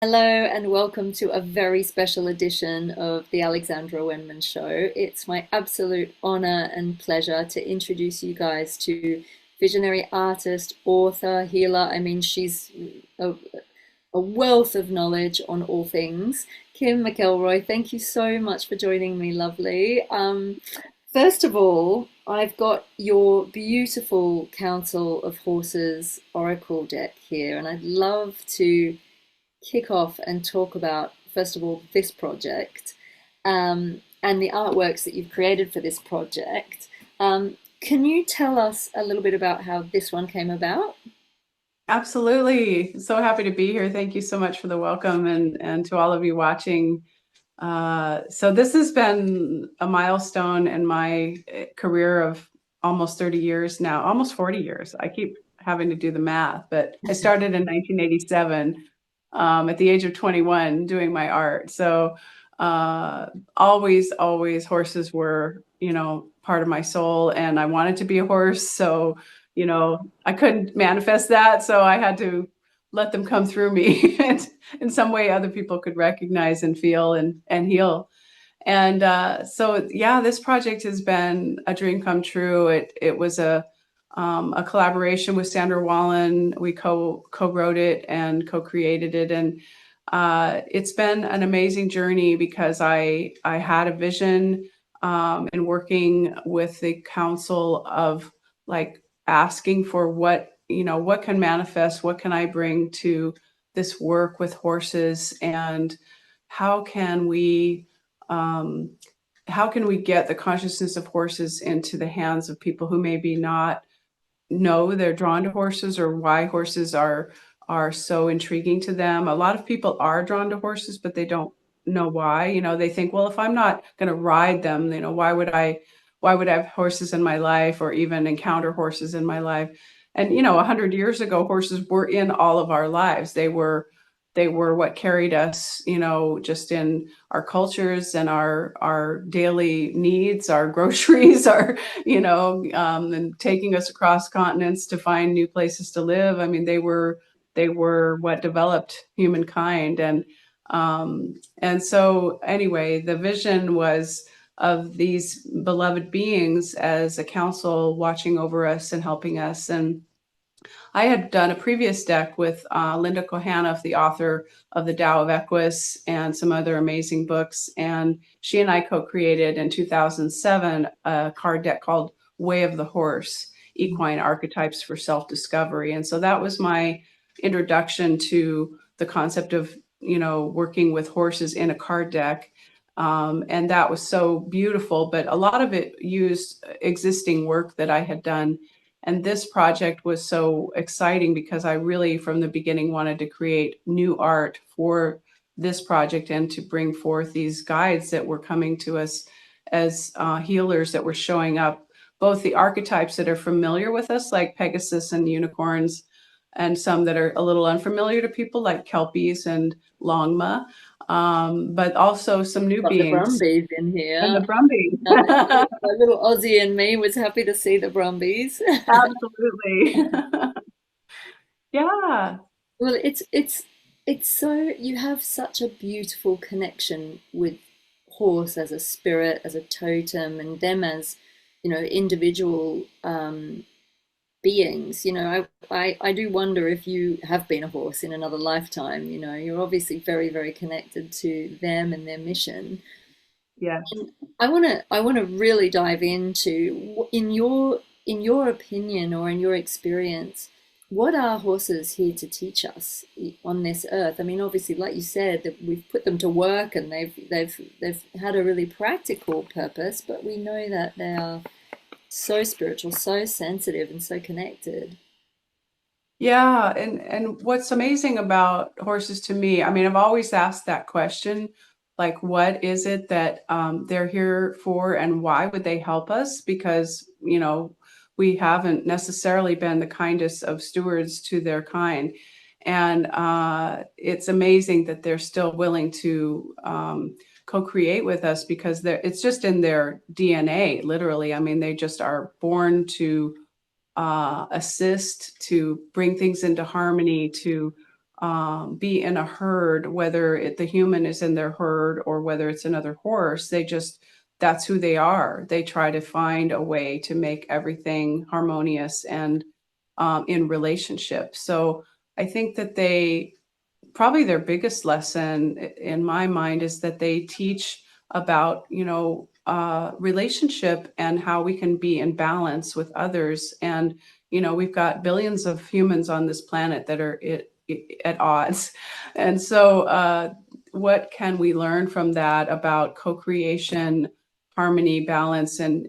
Hello and welcome to a very special edition of the Alexandra Wenman Show. It's my absolute honor and pleasure to introduce you guys to visionary artist, author, healer. I mean, she's a, a wealth of knowledge on all things. Kim McElroy, thank you so much for joining me, lovely. First of all, I've got your beautiful Council of Horses Oracle deck here, and I'd love to kick off and talk about, first of all, this project and the artworks that you've created for this project. Can you tell us a little bit about how this one came about? Absolutely. So happy to be here. Thank you so much for the welcome and to all of you watching. So this has been a milestone in my career of almost 30 years now, almost 40 years. I keep having to do the math, but I started in 1987 at the age of 21 doing my art. So always horses were, part of my soul, and I wanted to be a horse. So, I couldn't manifest that. So I had to let them come through me and in some way other people could recognize and feel and heal. And so, yeah, this project has been a dream come true. It was a collaboration with Sandra Wallen. We co-wrote it and co-created it, and it's been an amazing journey because I had a vision and working with the council of like asking for what can manifest, what can I bring to this work with horses, and how can we um, how can we get the consciousness of horses into the hands of people who maybe not know they're drawn to horses or why horses are so intriguing to them. A lot of people are drawn to horses, but they don't know why. They think, well, if I'm not going to ride them, why would I have horses in my life or even encounter horses in my life? And 100 years ago, horses were in all of our lives. They were what carried us, just in our cultures and our daily needs, our groceries, our and taking us across continents to find new places to live. I mean, they were what developed humankind, and so anyway, the vision was of these beloved beings as a council watching over us and helping us. And I had done a previous deck with Linda Kohanoff, the author of The Tao of Equus and some other amazing books. And she and I co-created in 2007 a card deck called Way of the Horse, Equine Archetypes for Self-Discovery. And so that was my introduction to the concept of, working with horses in a card deck. And that was so beautiful, but a lot of it used existing work that I had done. And this project was so exciting because I really, from the beginning, wanted to create new art for this project and to bring forth these guides that were coming to us as healers that were showing up, both the archetypes that are familiar with us, like Pegasus and unicorns, and some that are a little unfamiliar to people, like Kelpies and Longma, but also some new Got the beings Brumbies in and the here. Brumbies. My little Aussie in me was happy to see the Brumbies. Absolutely. Yeah. Well, it's so you have such a beautiful connection with horse as a spirit, as a totem, and them as, individual beings. I do wonder if you have been a horse in another lifetime. You're obviously very, very connected to them and their mission. Yes. And I want to really dive into in your opinion or in your experience, what are horses here to teach us on this earth? I mean, obviously, like you said, that we've put them to work and they've had a really practical purpose, but we know that they are so spiritual, so sensitive, and so connected. Yeah, and what's amazing about horses to me, I mean, I've always asked that question, like, what is it that they're here for, and why would they help us? Because, we haven't necessarily been the kindest of stewards to their kind. And it's amazing that they're still willing to co-create with us because it's just in their DNA, literally. I mean, they just are born to assist, to bring things into harmony, to be in a herd, whether the human is in their herd or whether it's another horse. That's who they are. They try to find a way to make everything harmonious and in relationship. So I think that probably their biggest lesson in my mind is that they teach about, relationship and how we can be in balance with others. And, we've got billions of humans on this planet that are at odds. And so, what can we learn from that about co-creation, harmony, balance, and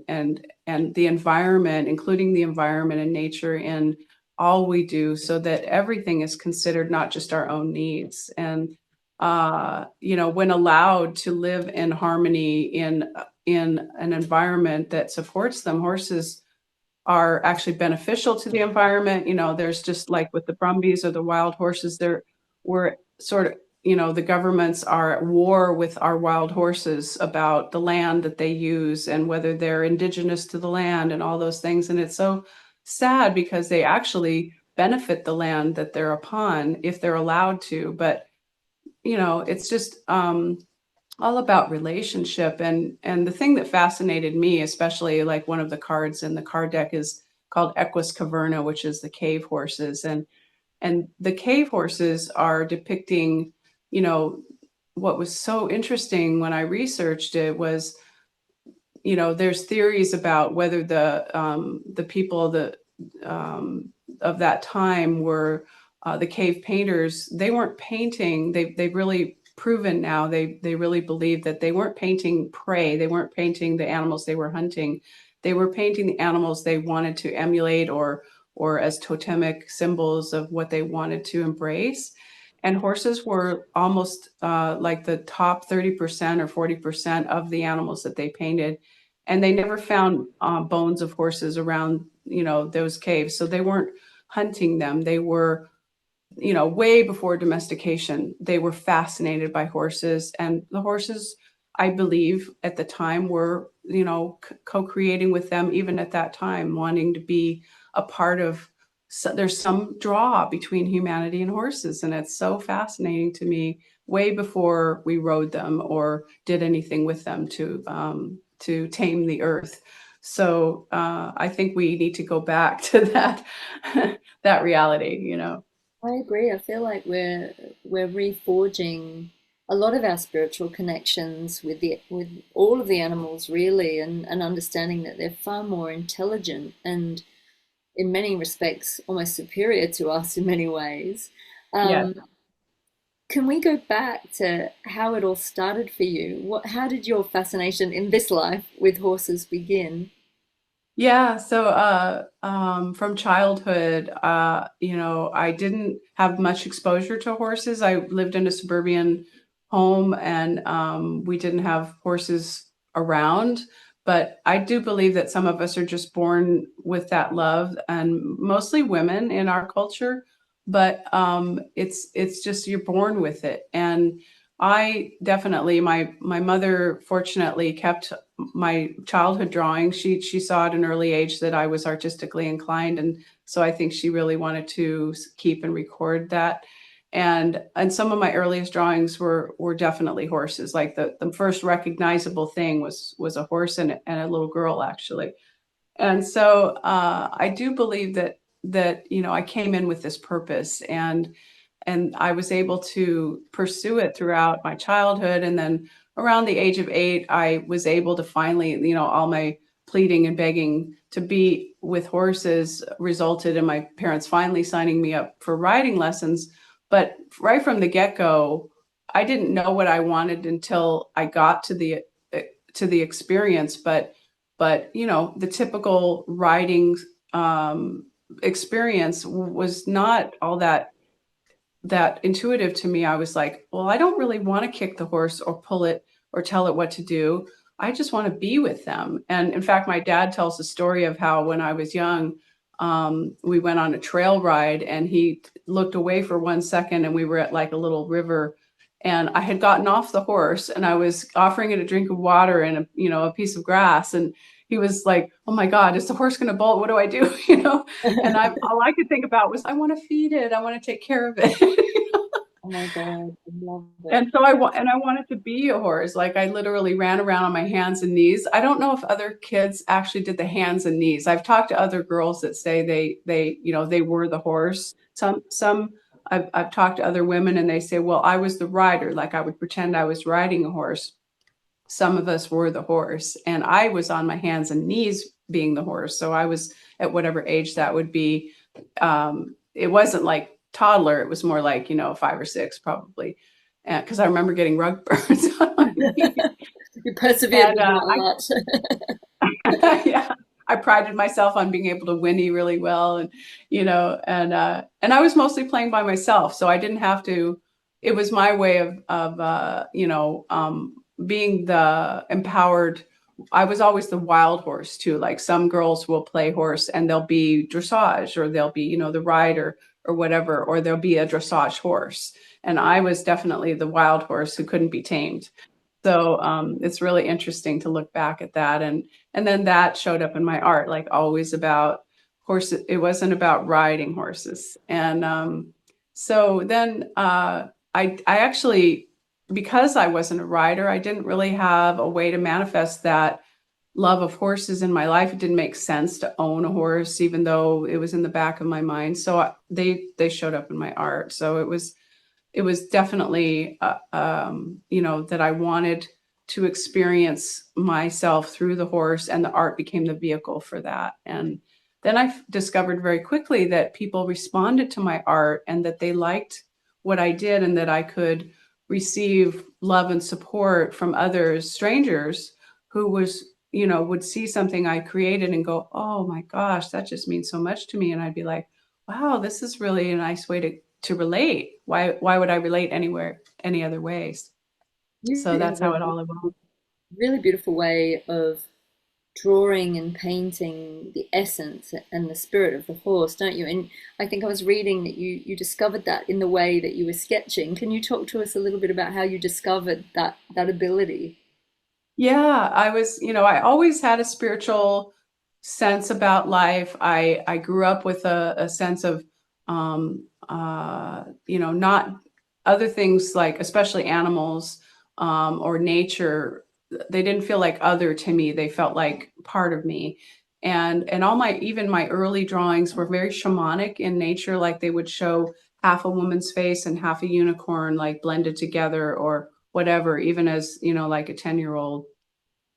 the environment, including the environment and nature in all we do, so that everything is considered, not just our own needs. And when allowed to live in harmony in an environment that supports them, horses are actually beneficial to the environment. There's just like with the Brumbies or the wild horses, we're sort of, the governments are at war with our wild horses about the land that they use and whether they're indigenous to the land and all those things. And it's so sad because they actually benefit the land that they're upon if they're allowed to. But, it's just all about relationship. And the thing that fascinated me, especially like one of the cards in the card deck is called Equus Caverna, which is the cave horses. And the cave horses are depicting, what was so interesting when I researched it was, there's theories about whether the people of that time were the cave painters. They weren't painting. They've really proven now. They really believe that they weren't painting prey. They weren't painting the animals they were hunting. They were painting the animals they wanted to emulate or as totemic symbols of what they wanted to embrace. And horses were almost like the top 30% or 40% of the animals that they painted. And they never found bones of horses around, those caves. So they weren't hunting them. They were, way before domestication. They were fascinated by horses. And the horses, I believe, at the time were, co-creating with them, even at that time, wanting to be a part of. So there's some draw between humanity and horses, and it's so fascinating to me. Way before we rode them or did anything with them to tame the earth. So I think we need to go back to that that reality. I agree. I feel like we're reforging a lot of our spiritual connections with all of the animals really, and understanding that they're far more intelligent and in many respects almost superior to us in many ways. Yes. Um, can we go back to how it all started for you? How did your fascination in this life with horses begin? Yeah, so from childhood, I didn't have much exposure to horses. I lived in a suburban home and we didn't have horses around. But I do believe that some of us are just born with that love, and mostly women in our culture. But it's just you're born with it. And I definitely, my mother fortunately kept my childhood drawing. She saw at an early age that I was artistically inclined, and so I think she really wanted to keep and record that. And some of my earliest drawings were definitely horses. Like the first recognizable thing was a horse and a little girl actually. And so I do believe that I came in with this purpose, and I was able to pursue it throughout my childhood. And then around the age of 8, I was able to finally, all my pleading and begging to be with horses resulted in my parents finally signing me up for riding lessons. But right from the get-go, I didn't know what I wanted until I got to the experience. But the typical riding experience was not all that intuitive to me. I was like, well, I don't really want to kick the horse or pull it or tell it what to do. I just want to be with them. And in fact, my dad tells the story of how when I was young, we went on a trail ride and he looked away for 1 second and we were at like a little river. And I had gotten off the horse and I was offering it a drink of water and a piece of grass. And he was like, "Oh my God, is the horse going to bolt? What do I do?" And all I could think about was, I want to feed it. I want to take care of it. my God, I love it. And so I wanted to be a horse. Like I literally ran around on my hands and knees. I don't know if other kids actually did the hands and knees. I've talked to other girls that say they were the horse. Some I've talked to other women and they say, well, I was the rider. Like I would pretend I was riding a horse. Some of us were the horse, and I was on my hands and knees being the horse. So I was at whatever age that would be. It wasn't like toddler. It was more like, 5 or 6 probably. Because I remember getting rug burns on my knees. You persevered And with that. yeah, I prided myself on being able to whinny really well, and I was mostly playing by myself, so I didn't have to. It was my way of being the empowered. I was always the wild horse too. Like some girls will play horse and they'll be dressage, or they'll be the rider or whatever, or there'll be a dressage horse. And I was definitely the wild horse who couldn't be tamed. So it's really interesting to look back at that, and then that showed up in my art, like always about horses. It wasn't about riding horses, and so then I actually, because I wasn't a rider, I didn't really have a way to manifest that love of horses in my life. It didn't make sense to own a horse, even though it was in the back of my mind. So they showed up in my art. So it was definitely, that I wanted to experience myself through the horse, and the art became the vehicle for that. And then I discovered very quickly that people responded to my art and that they liked what I did, and that I could receive love and support from others, strangers, who would see something I created and go, oh my gosh, that just means so much to me. And I'd be like, wow, this is really a nice way to relate. Why would I relate anywhere any other ways? So You that's have a how it all evolved. really beautiful way of drawing and painting the essence and the spirit of the horse, don't you? And I think I was reading that you discovered that in the way that you were sketching. Can you talk to us a little bit about how you discovered that ability? Yeah, I always had a spiritual sense about life. I grew up with a sense of, not other things, like especially animals, or nature. They didn't feel like other to me. They felt like part of me. And even my early drawings were very shamanic in nature. Like they would show half a woman's face and half a unicorn, like blended together or whatever, even as, like a 10-year-old.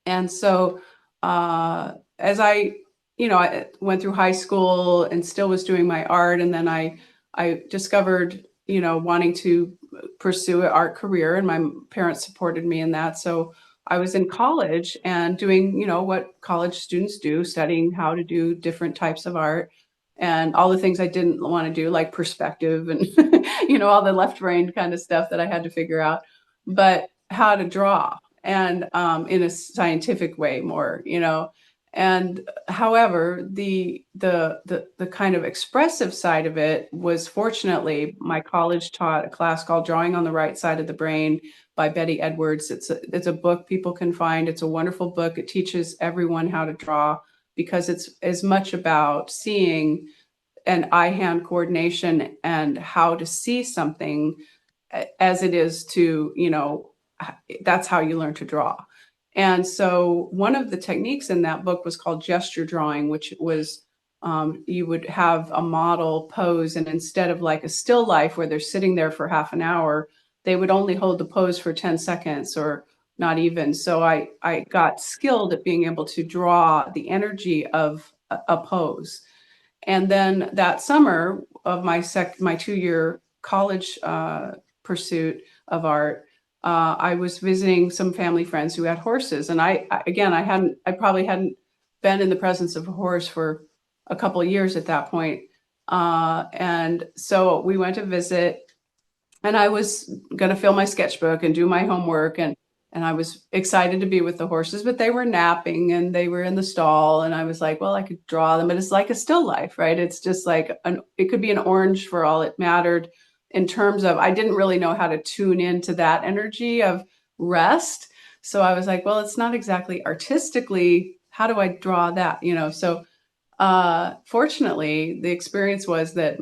And so, as I went through high school and still was doing my art, and then I discovered, wanting to pursue an art career, and my parents supported me in that. So I was in college and doing, what college students do, studying how to do different types of art and all the things I didn't want to do, like perspective and, all the left brain kind of stuff that I had to figure out, but how to draw, and in a scientific way more. And however, the kind of expressive side of it was, fortunately, my college taught a class called Drawing on the Right Side of the Brain by Betty Edwards. It's a book people can find. It's a wonderful book. It teaches everyone how to draw, because it's as much about seeing and eye-hand coordination and how to see something as it is to, that's how you learn to draw. And so one of the techniques in that book was called gesture drawing, which was, you would have a model pose, and instead of like a still life where they're sitting there for half an hour, they would only hold the pose for 10 seconds or not even. So I got skilled at being able to draw the energy of a pose. And then that summer of my 2-year college pursuit of art, I was visiting some family friends who had horses, and I probably hadn't been in the presence of a horse for a couple of years at that point. And so we went to visit, and I was going to fill my sketchbook and do my homework, and I was excited to be with the horses, but they were napping and they were in the stall, and I was like, well, I could draw them, but it's like a still life, right? It's just like it could be an orange for all it mattered, in terms of, I didn't really know how to tune into that energy of rest. So I was like, well, it's not exactly artistically, how do I draw that? So Fortunately, the experience was that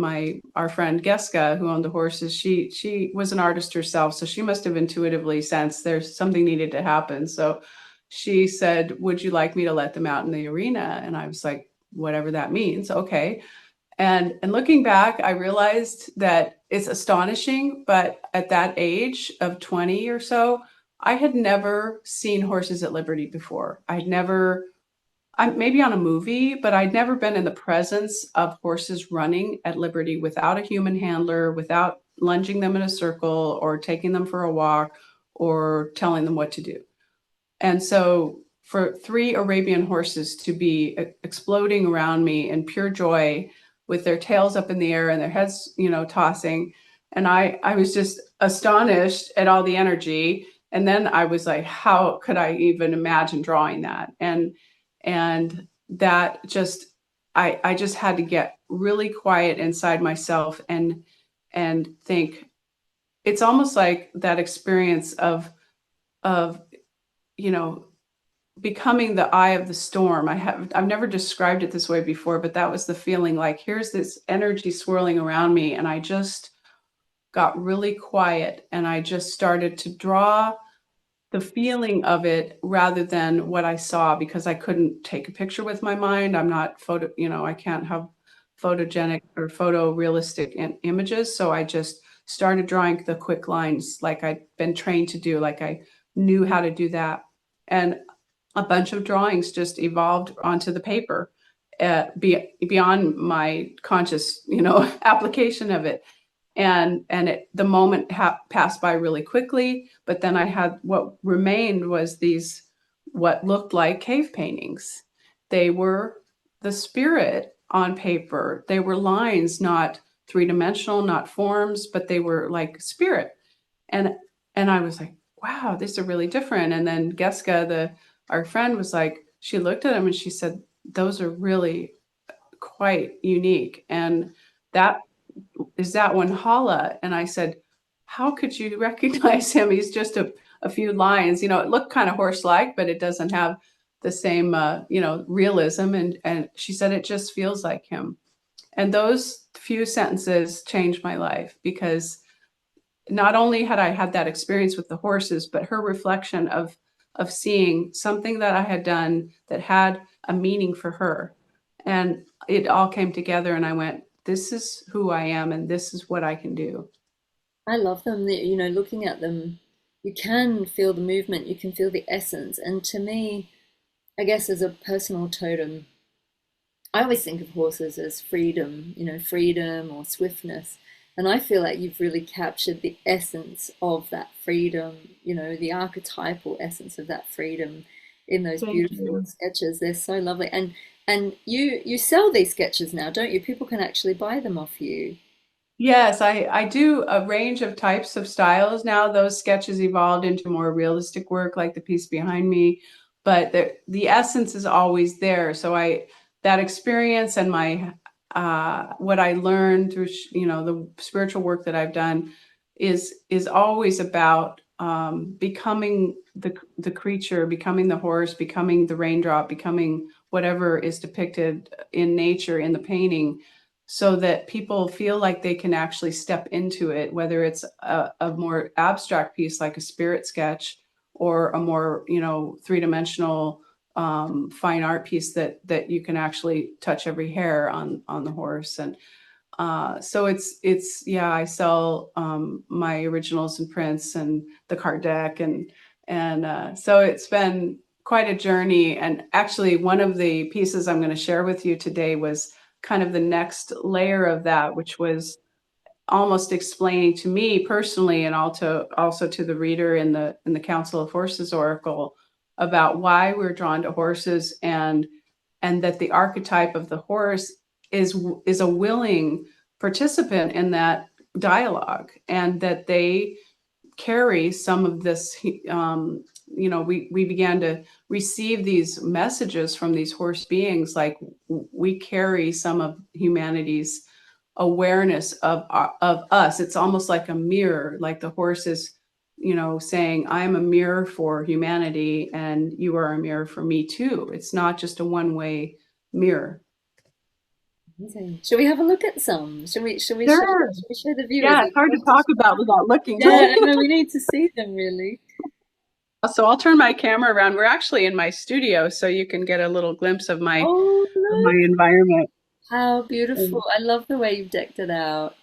our friend Geska, who owned the horses, she was an artist herself, so she must have intuitively sensed there's something needed to happen. So she said, "Would you like me to let them out in the arena?" And I was like, "Whatever that means, okay." And looking back, I realized that it's astonishing, but at that age of 20 or so, I had never seen horses at liberty before. I'd never maybe on a movie, but I'd never been in the presence of horses running at liberty without a human handler, without lunging them in a circle or taking them for a walk or telling them what to do. And so for three Arabian horses to be exploding around me in pure joy with their tails up in the air and their heads, tossing. And I was just astonished at all the energy. And then I was like, how could I even imagine drawing that? And that just, I just had to get really quiet inside myself and think it's almost like that experience of, you know, becoming the eye of the storm. I've never described it this way before, but that was the feeling, like here's this energy swirling around me, and I just got really quiet and I just started to draw the feeling of it rather than what I saw, because I couldn't take a picture with my mind. I'm not I can't have photogenic or photorealistic images. So I just started drawing the quick lines like I'd been trained to do, like I knew how to do that. And a bunch of drawings just evolved onto the paper, beyond my conscious, application of it. And the moment passed by really quickly, but then I had, what remained was these what looked like cave paintings. They were the spirit on paper. They were lines, not three-dimensional, not forms, but they were like spirit. And I was like, wow, these are really different. And then Geska, our friend, was like, she looked at them and she said, those are really quite unique. And that is that one Hala? And I said, how could you recognize him? He's just a few lines. It looked kind of horse-like, but it doesn't have the same, realism. And she said, it just feels like him. And those few sentences changed my life, because not only had I had that experience with the horses, but her reflection of seeing something that I had done that had a meaning for her. And it all came together and I went, this is who I am and this is what I can do. I love them. Looking at them, you can feel the movement, you can feel the essence. And to me, I guess as a personal totem, I always think of horses as freedom, freedom or swiftness. And I feel like you've really captured the essence of that freedom, the archetypal essence of that freedom in those Thank beautiful you. sketches. They're so lovely. And you sell these sketches now, don't you? People can actually buy them off you. Yes, I do a range of types of styles now. Those sketches evolved into more realistic work, like the piece behind me, but the essence is always there. So that experience and what I learned through the spiritual work that I've done is always about becoming the creature, becoming the horse, becoming the raindrop, becoming whatever is depicted in nature in the painting, so that people feel like they can actually step into it, whether it's a more abstract piece like a spirit sketch, or a more, three-dimensional fine art piece that you can actually touch every hair on the horse. And so yeah, I sell my originals and prints and the card deck, and so it's been quite a journey. And actually, one of the pieces I'm going to share with you today was kind of the next layer of that, which was almost explaining to me personally, and also to the reader in the Council of Horses Oracle, about why we're drawn to horses, and that the archetype of the horse is a willing participant in that dialogue, and that they carry some of this. We began to receive these messages from these horse beings, like we carry some of humanity's awareness of us. It's almost like a mirror, like the horse is, saying, I'm a mirror for humanity and you are a mirror for me too. It's not just a one-way mirror. Amazing. Shall we have a look at some? Sure. Shall we show the viewers? Yeah, I'd it's hard to love to. talk about without looking, right? Yeah, no, we need to see them really. So I'll turn my camera around. We're actually in my studio, so you can get a little glimpse of Oh, my look, environment. how beautiful. I love the way you've decked it out.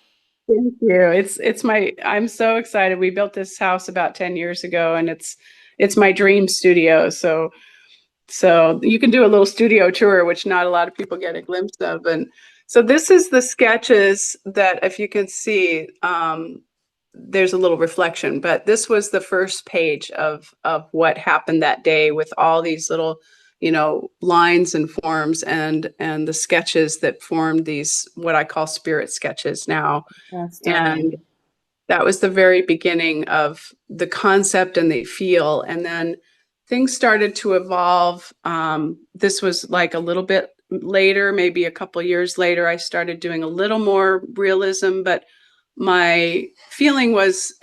Thank you. It's my I'm so excited. We built this house about 10 years ago and it's my dream studio. So you can do a little studio tour, which not a lot of people get a glimpse of. And so this is the sketches that if you can see, there's a little reflection, but this was the first page of what happened that day with all these little, lines and forms and the sketches that formed these what I call spirit sketches now. Oh, And stunning. that was the very beginning of the concept and the feel. And then things started to evolve. This was like a little bit later, maybe a couple years later, I started doing a little more realism. But my feeling was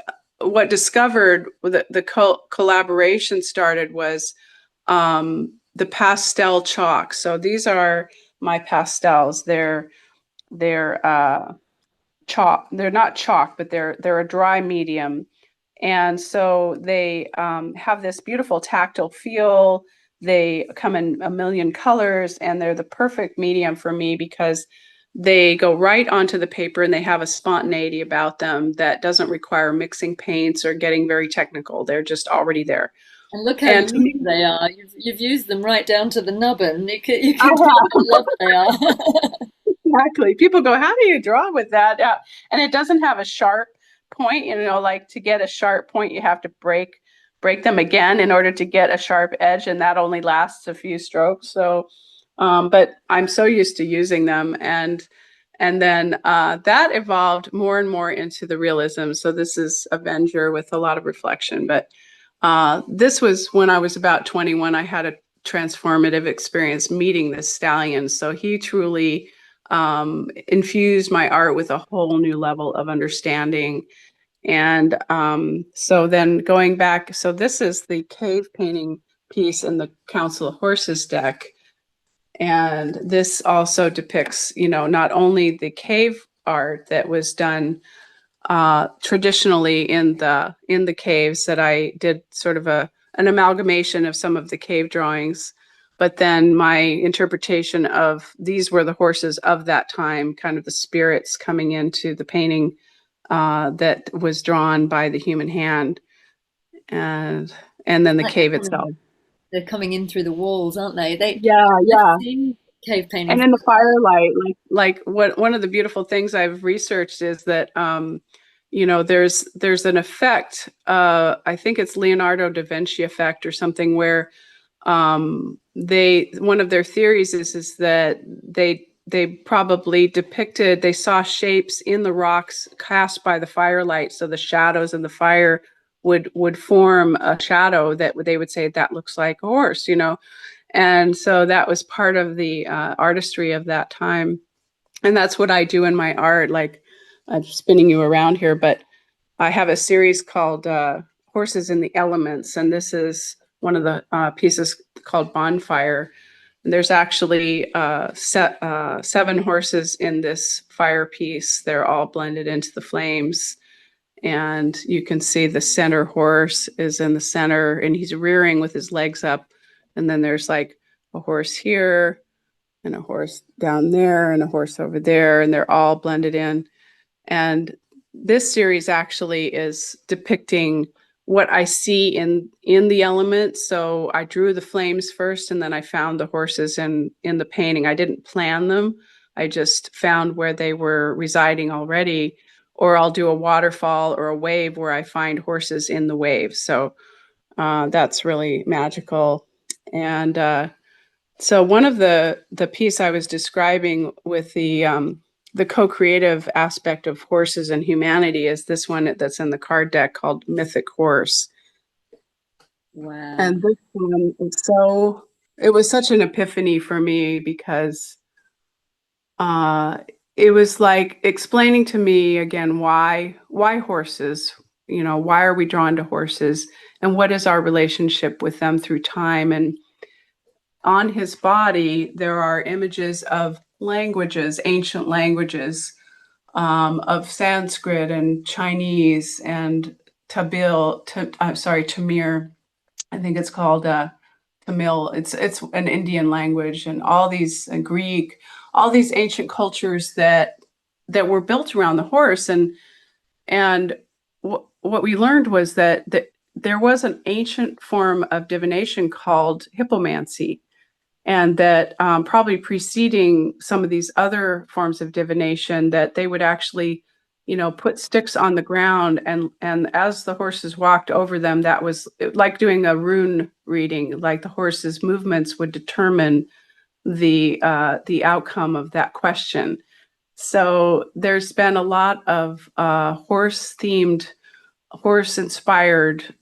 what discovered the collaboration started was the pastel chalk. So these are my pastels. They're chalk. They're not chalk, but they're a dry medium, and so they have this beautiful tactile feel. They come in a million colors, and they're the perfect medium for me because they go right onto the paper and they have a spontaneity about them that doesn't require mixing paints or getting very technical. They're just already there. And look how And to unique me, they are. You've used them right down to the nubbin. You I can tell have. how loved they are. Exactly. People go, how do you draw with that? And it doesn't have a sharp point, like to get a sharp point, you have to break them again in order to get a sharp edge, and that only lasts a few strokes. So, but I'm so used to using them, and then that evolved more and more into the realism. So this is Avenger with a lot of reflection, but this was when I was about 21. I had a transformative experience meeting this stallion. So he truly infused my art with a whole new level of understanding. And so then going back, so this is the cave painting piece in the Council of Horses deck. And this also depicts, not only the cave art that was done traditionally in the caves that I did sort of an amalgamation of some of the cave drawings, but then my interpretation of these were the horses of that time, kind of the spirits coming into the painting that was drawn by the human hand, and then the Like they're cave itself. coming, they're coming in through the walls, aren't they? Yeah, I've yeah. seen cave And paintings. in the firelight, like what one of the beautiful things I've researched is that there's an effect, I think it's Leonardo da Vinci effect or something, where they one of their theories is that they probably depicted, they saw shapes in the rocks cast by the firelight, so the shadows in the fire would form a shadow that they would say that looks like a horse. And so that was part of the artistry of that time. And that's what I do in my art. Like, I'm spinning you around here, but I have a series called Horses in the Elements. And this is one of the pieces called Bonfire. And there's actually seven horses in this fire piece. They're all blended into the flames. And you can see the center horse is in the center and he's rearing with his legs up. And then there's like a horse here and a horse down there and a horse over there, and they're all blended in. And this series actually is depicting what I see in the elements. So I drew the flames first, and then I found the horses in the painting. I didn't plan them. I just found where they were residing already. Or I'll do a waterfall or a wave where I find horses in the wave. So that's really magical. And so one of the piece I was describing with the co-creative aspect of horses and humanity is this one that's in the card deck called Mythic Horse. Wow. And this one is it was such an epiphany for me because uh, it was like explaining to me again why horses, why are we drawn to horses and what is our relationship with them through time. And on his body, there are images of languages, ancient languages, of Sanskrit and Chinese and Tamir. I think it's called Tamil. It's an Indian language, and all these Greek, all these ancient cultures that were built around the horse. And what we learned was that there was an ancient form of divination called hippomancy, and that probably preceding some of these other forms of divination, that they would actually, put sticks on the ground, and as the horses walked over them, that was like doing a rune reading. Like the horse's movements would determine the outcome of that question. So there's been a lot of horse inspired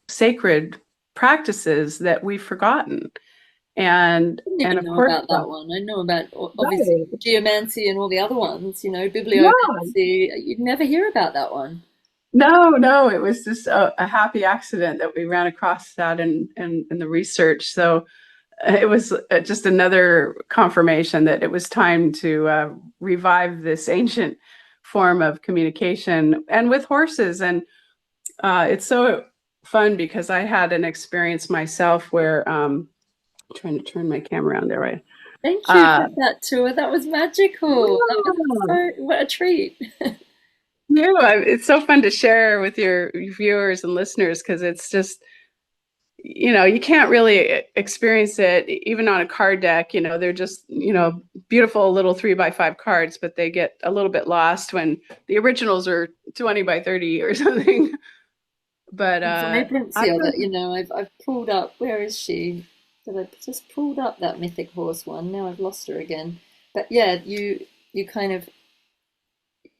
sacred practices that we've forgotten. Didn't And even of know course, about that one. I know about obviously right. geomancy and all the other ones, Yeah. bibliomancy. You'd never hear about that one. No, it was just a happy accident that we ran across that in the research. So it was just another confirmation that it was time to revive this ancient form of communication and with horses. And it's so fun because I had an experience myself where trying to turn my camera around there, right? Thank you Uh, for that tour. That was magical. That was yeah, so, what a treat. it's so fun to share with your viewers and listeners because it's just, you can't really experience it even on a card deck. They're just, beautiful little 3x5 cards, but they get a little bit lost when the originals are 20 by 30 or something. But I Vibrancy of it, I've pulled up, where is she? I just pulled up that Mythic Horse one. Now I've lost her again. But yeah, you kind of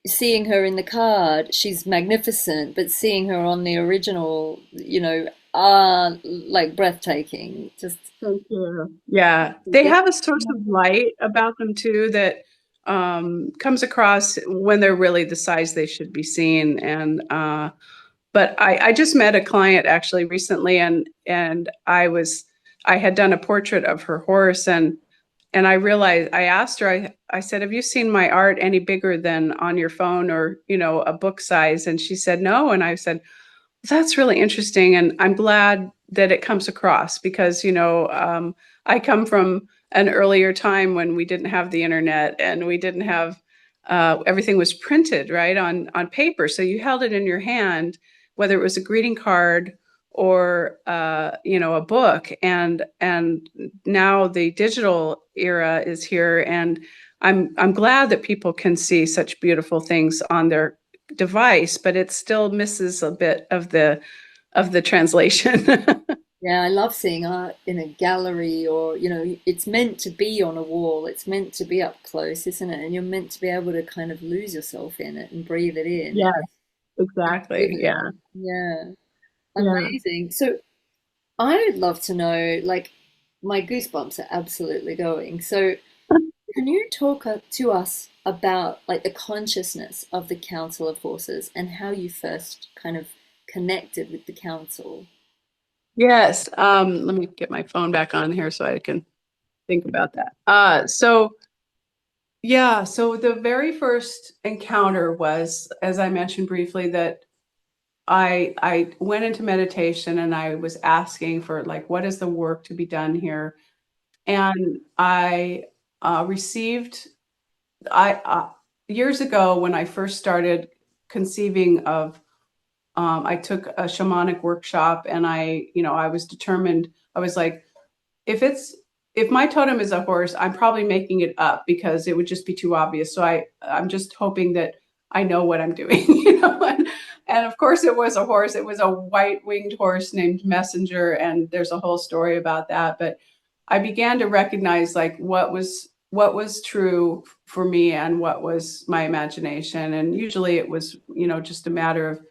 seeing her in the card, she's magnificent, but seeing her on the original, like breathtaking. Just thank you. Yeah, they have a source of light about them too that comes across when they're really the size they should be seen. And but I just met a client actually recently, and I had done a portrait of her horse, and I realized, I asked her, I said, have you seen my art any bigger than on your phone or, a book size? And she said, no. And I said, that's really interesting. And I'm glad that it comes across because, I come from an earlier time when we didn't have the internet and we didn't have, everything was printed, right, on paper. So you held it in your hand, whether it was a greeting card or, a book. And now the digital era is here. And I'm glad that people can see such beautiful things on their device, but it still misses a bit of the translation. yeah, I love seeing art in a gallery or, it's meant to be on a wall. It's meant to be up close, isn't it? And you're meant to be able to kind of lose yourself in it and breathe it in Yeah, and exactly. live it. Yeah. Yeah, Yeah. amazing. So I'd love to know, like, my goosebumps are absolutely going. So can you talk to us about like the consciousness of the Council of Horses and how you first kind of connected with the council? Yes. Let me get my phone back on here so I can think about that. So yeah, so the very first encounter was, as I mentioned briefly, that I went into meditation and I was asking for like, what is the work to be done here? And I received years ago when I first started conceiving of, I took a shamanic workshop, and I was determined. I was like, if it's if my totem is a horse, I'm probably making it up because it would just be too obvious. So I'm just hoping that I know what I'm doing, and of course it was a horse. It was a white winged horse named Messenger, and there's a whole story about that. But I began to recognize like what was true for me and what was my imagination. And usually it was, just a matter of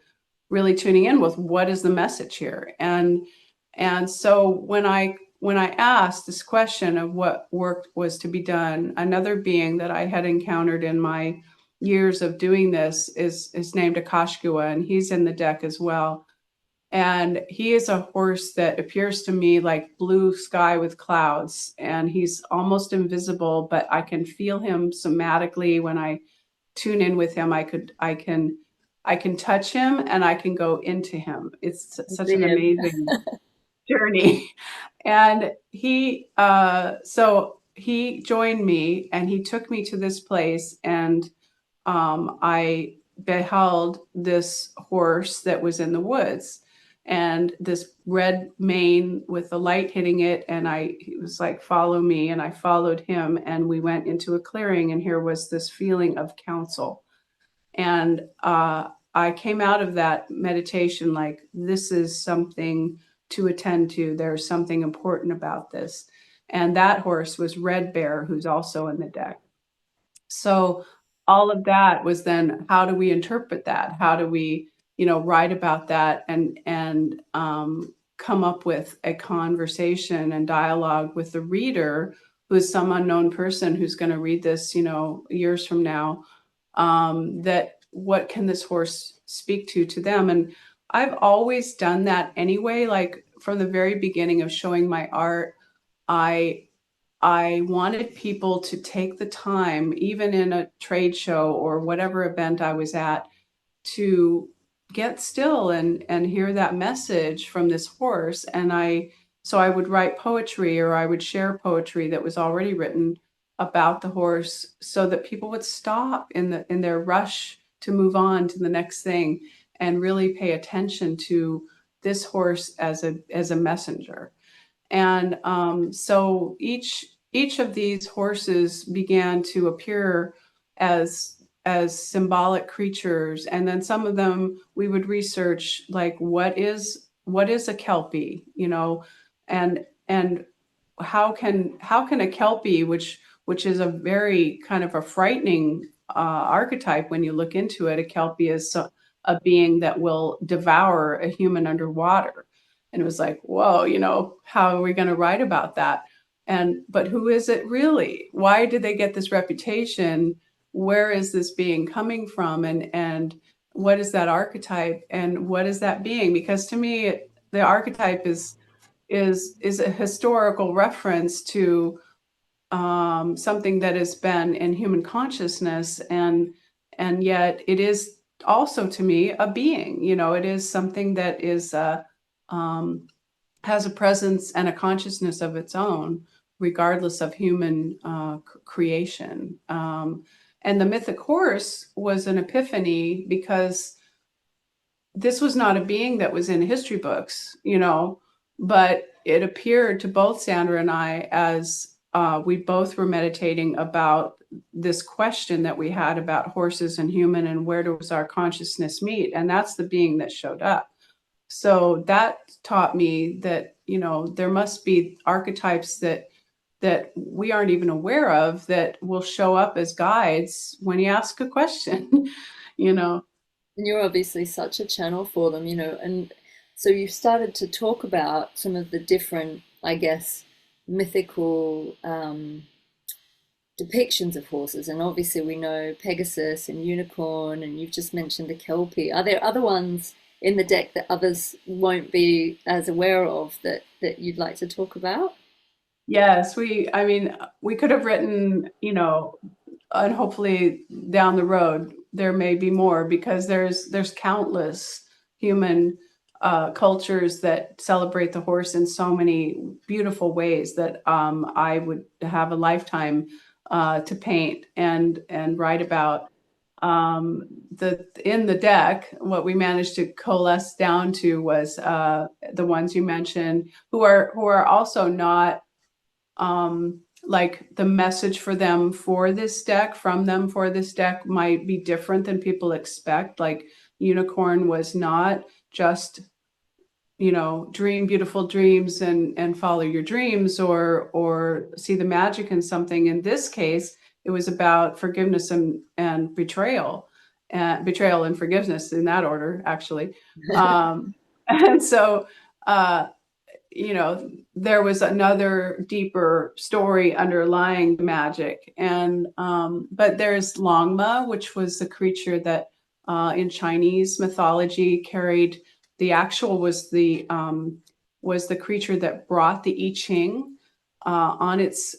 really tuning in with what is the message here. And so when I asked this question of what work was to be done, another being that I had encountered in my years of doing this is named Akashgawa, and he's in the deck as well. And he is a horse that appears to me like blue sky with clouds, and he's almost invisible, but I can feel him somatically when I tune in with him. I can touch him and I can go into him. It's such See an him. amazing journey. And so he joined me and he took me to this place, and I beheld this horse that was in the woods, and this red mane with the light hitting it. And he was like, follow me. And I followed him, and we went into a clearing, and here was this feeling of counsel. And I came out of that meditation like, this is something to attend to. There's something important about this. And that horse was Red Bear, who's also in the deck. So all of that was then, how do we interpret that? How do we, write about that and come up with a conversation and dialogue with the reader, who is some unknown person who's going to read this, years from now, that what can this horse speak to them? And I've always done that anyway. Like from the very beginning of showing my art, I wanted people to take the time, even in a trade show or whatever event I was at, to get still and hear that message from this horse. So I would write poetry, or I would share poetry that was already written about the horse, so that people would stop in their rush to move on to the next thing and really pay attention to this horse as a messenger. And so each of these horses began to appear as symbolic creatures, and then some of them we would research, like what is a kelpie, and how can a kelpie, which is a very kind of a frightening archetype when you look into it. A kelpie is a being that will devour a human underwater. And it was like, whoa, how are we going to write about that? But who is it really? Why did they get this reputation? Where is this being coming from? And what is that archetype? And what is that being? Because to me, the archetype is a historical reference to something that has been in human consciousness, and yet it is also, to me, a being. It is something that is has a presence and a consciousness of its own, regardless of human creation. And the Mythic Horse was an epiphany, because this was not a being that was in history books, but it appeared to both Sandra and I as we both were meditating about this question that we had about horses and human, and where does our consciousness meet? And that's the being that showed up. So that taught me that, there must be archetypes that we aren't even aware of, that will show up as guides when you ask a question, you know. And you're obviously such a channel for them, and so you started to talk about some of the different, I guess, mythical depictions of horses. And obviously we know Pegasus and unicorn, and you've just mentioned the Kelpie. Are there other ones in the deck that others won't be as aware of that you'd like to talk about? Yes, I mean, we could have written, and hopefully down the road there may be more, because there's countless human cultures that celebrate the horse in so many beautiful ways that I would have a lifetime to paint and write about. In the deck, what we managed to coalesce down to was the ones you mentioned, who are also not like the message for them for this deck, from them for this deck, might be different than people expect. Like unicorn was not just, dream beautiful dreams and follow your dreams, or see the magic in something. In this case, it was about forgiveness and betrayal, and forgiveness, in that order, actually. And so there was another deeper story underlying the magic. And but there's Longma, which was the creature that in Chinese mythology carried the actual was the creature that brought the I Ching on its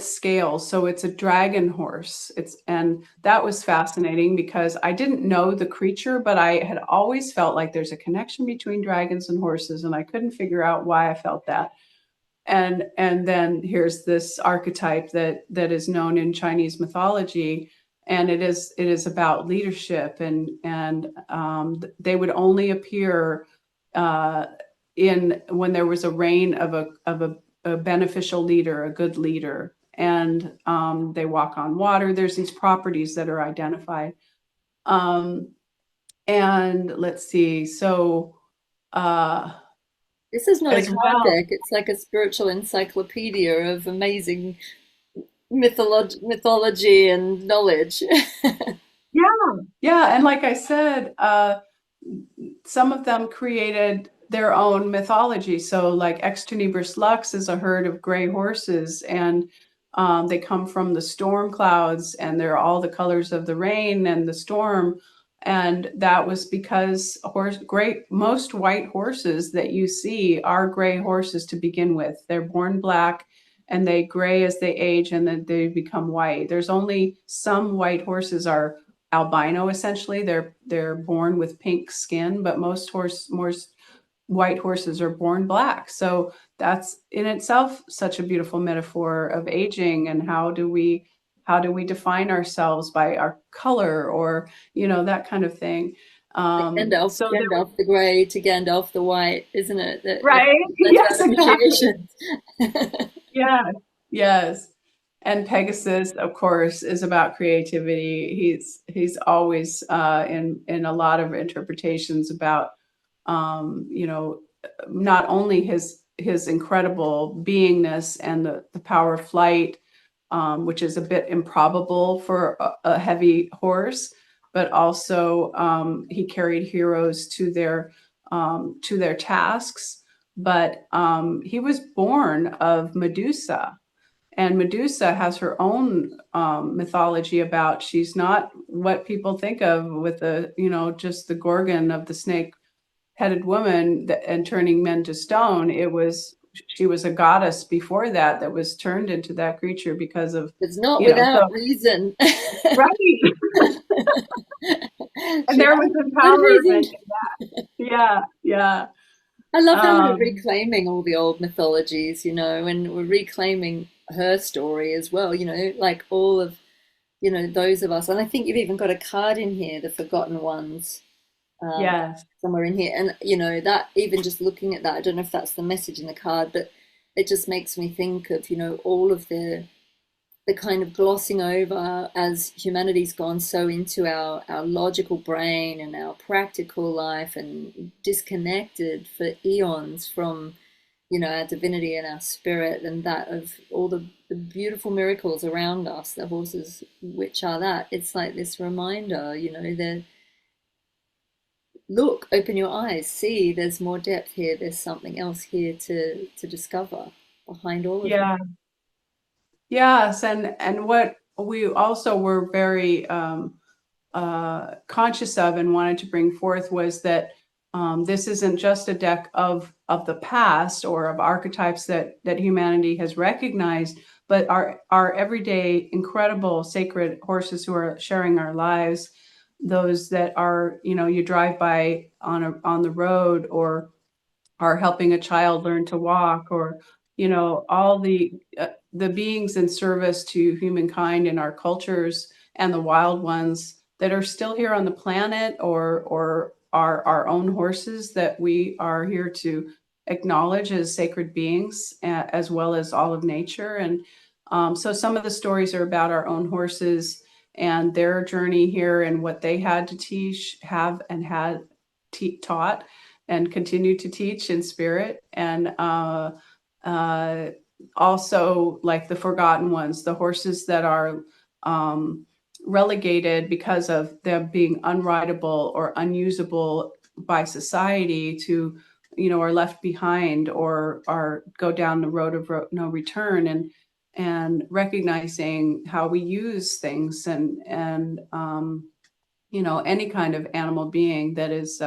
scale. So it's a dragon horse. And that was fascinating because I didn't know the creature, but I had always felt like there's a connection between dragons and horses, and I couldn't figure out why I felt that. And then here's this archetype that is known in Chinese mythology, and it is about leadership, and they would only appear in when there was a reign of a beneficial leader, a good leader, and they walk on water. There's these properties that are identified, and let's see, so This is not a as card well. deck. It's like a spiritual encyclopedia of amazing mythology and knowledge. Yeah, yeah, and like I said, some of them created their own mythology. So, like Extenebris Lux is a herd of gray horses, and they come from the storm clouds, and they're all the colors of the rain and the storm. And that was because most white horses that you see are gray horses to begin with. They're born black and they gray as they age, and then they become white. There's only some white horses are albino, essentially. They're born with pink skin, but most white horses are born black. So that's in itself such a beautiful metaphor of aging, and how do we define ourselves by our color, or that kind of thing. Gandalf, So there was, Gandalf the Grey to Gandalf the White, isn't it? That right. letter Yes, exactly. appreciation. Yeah, yes. And Pegasus, of course, is about creativity. He's always in a lot of interpretations about you know not only his incredible beingness and the power of flight, which is a bit improbable for a heavy horse, but also he carried heroes to their tasks. But he was born of Medusa, and Medusa has her own mythology about, she's not what people think of with just the Gorgon of the snake headed woman and turning men to stone. She was a goddess before that was turned into that creature because of, It's not so without reason. right. And She there had was a good reason. empowerment in that. Yeah, yeah. I love how we're Um, reclaiming all the old mythologies, and we're reclaiming her story as well, like all of, those of us. And I think you've even got a card in here, the Forgotten Ones, um, yes. somewhere in here. And, that even just looking at that, I don't know if that's the message in the card, but it just makes me think of, all of the kind of glossing over as humanity's gone so into our logical brain and our practical life and disconnected for eons from our divinity and our spirit and that of all the beautiful miracles around us, the horses, which are that. It's like this reminder, that look, open your eyes, see there's more depth here, there's something else here to discover behind all of it. Yeah. Yes. And what we also were very conscious of and wanted to bring forth was that this isn't just a deck of the past or of archetypes that humanity has recognized, but our everyday incredible sacred horses who are sharing our lives, those that are, you drive by on the road, or are helping a child learn to walk, or all the beings in service to humankind in our cultures, and the wild ones that are still here on the planet, or are our own horses that we are here to acknowledge as sacred beings, as well as all of nature. And so some of the stories are about our own horses and their journey here, and what they had to teach, have and had taught and continue to teach in spirit. And uh, also, like the forgotten ones, the horses that are relegated because of them being unrideable or unusable by society, to are left behind, or are go down the road of no return. And recognizing how we use things, and any kind of animal being that is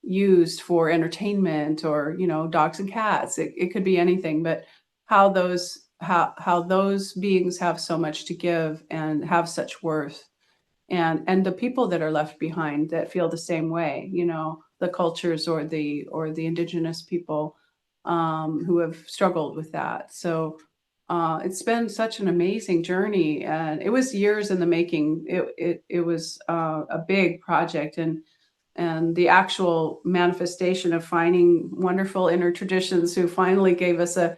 used for entertainment, or, you know, dogs and cats. It could be anything, but how those beings have so much to give and have such worth, and the people that are left behind that feel the same way, you know, the cultures, or the indigenous people, who have struggled with that. So it's been such an amazing journey, and it was years in the making. It was a big project, and the actual manifestation of finding wonderful inner traditions who finally gave us a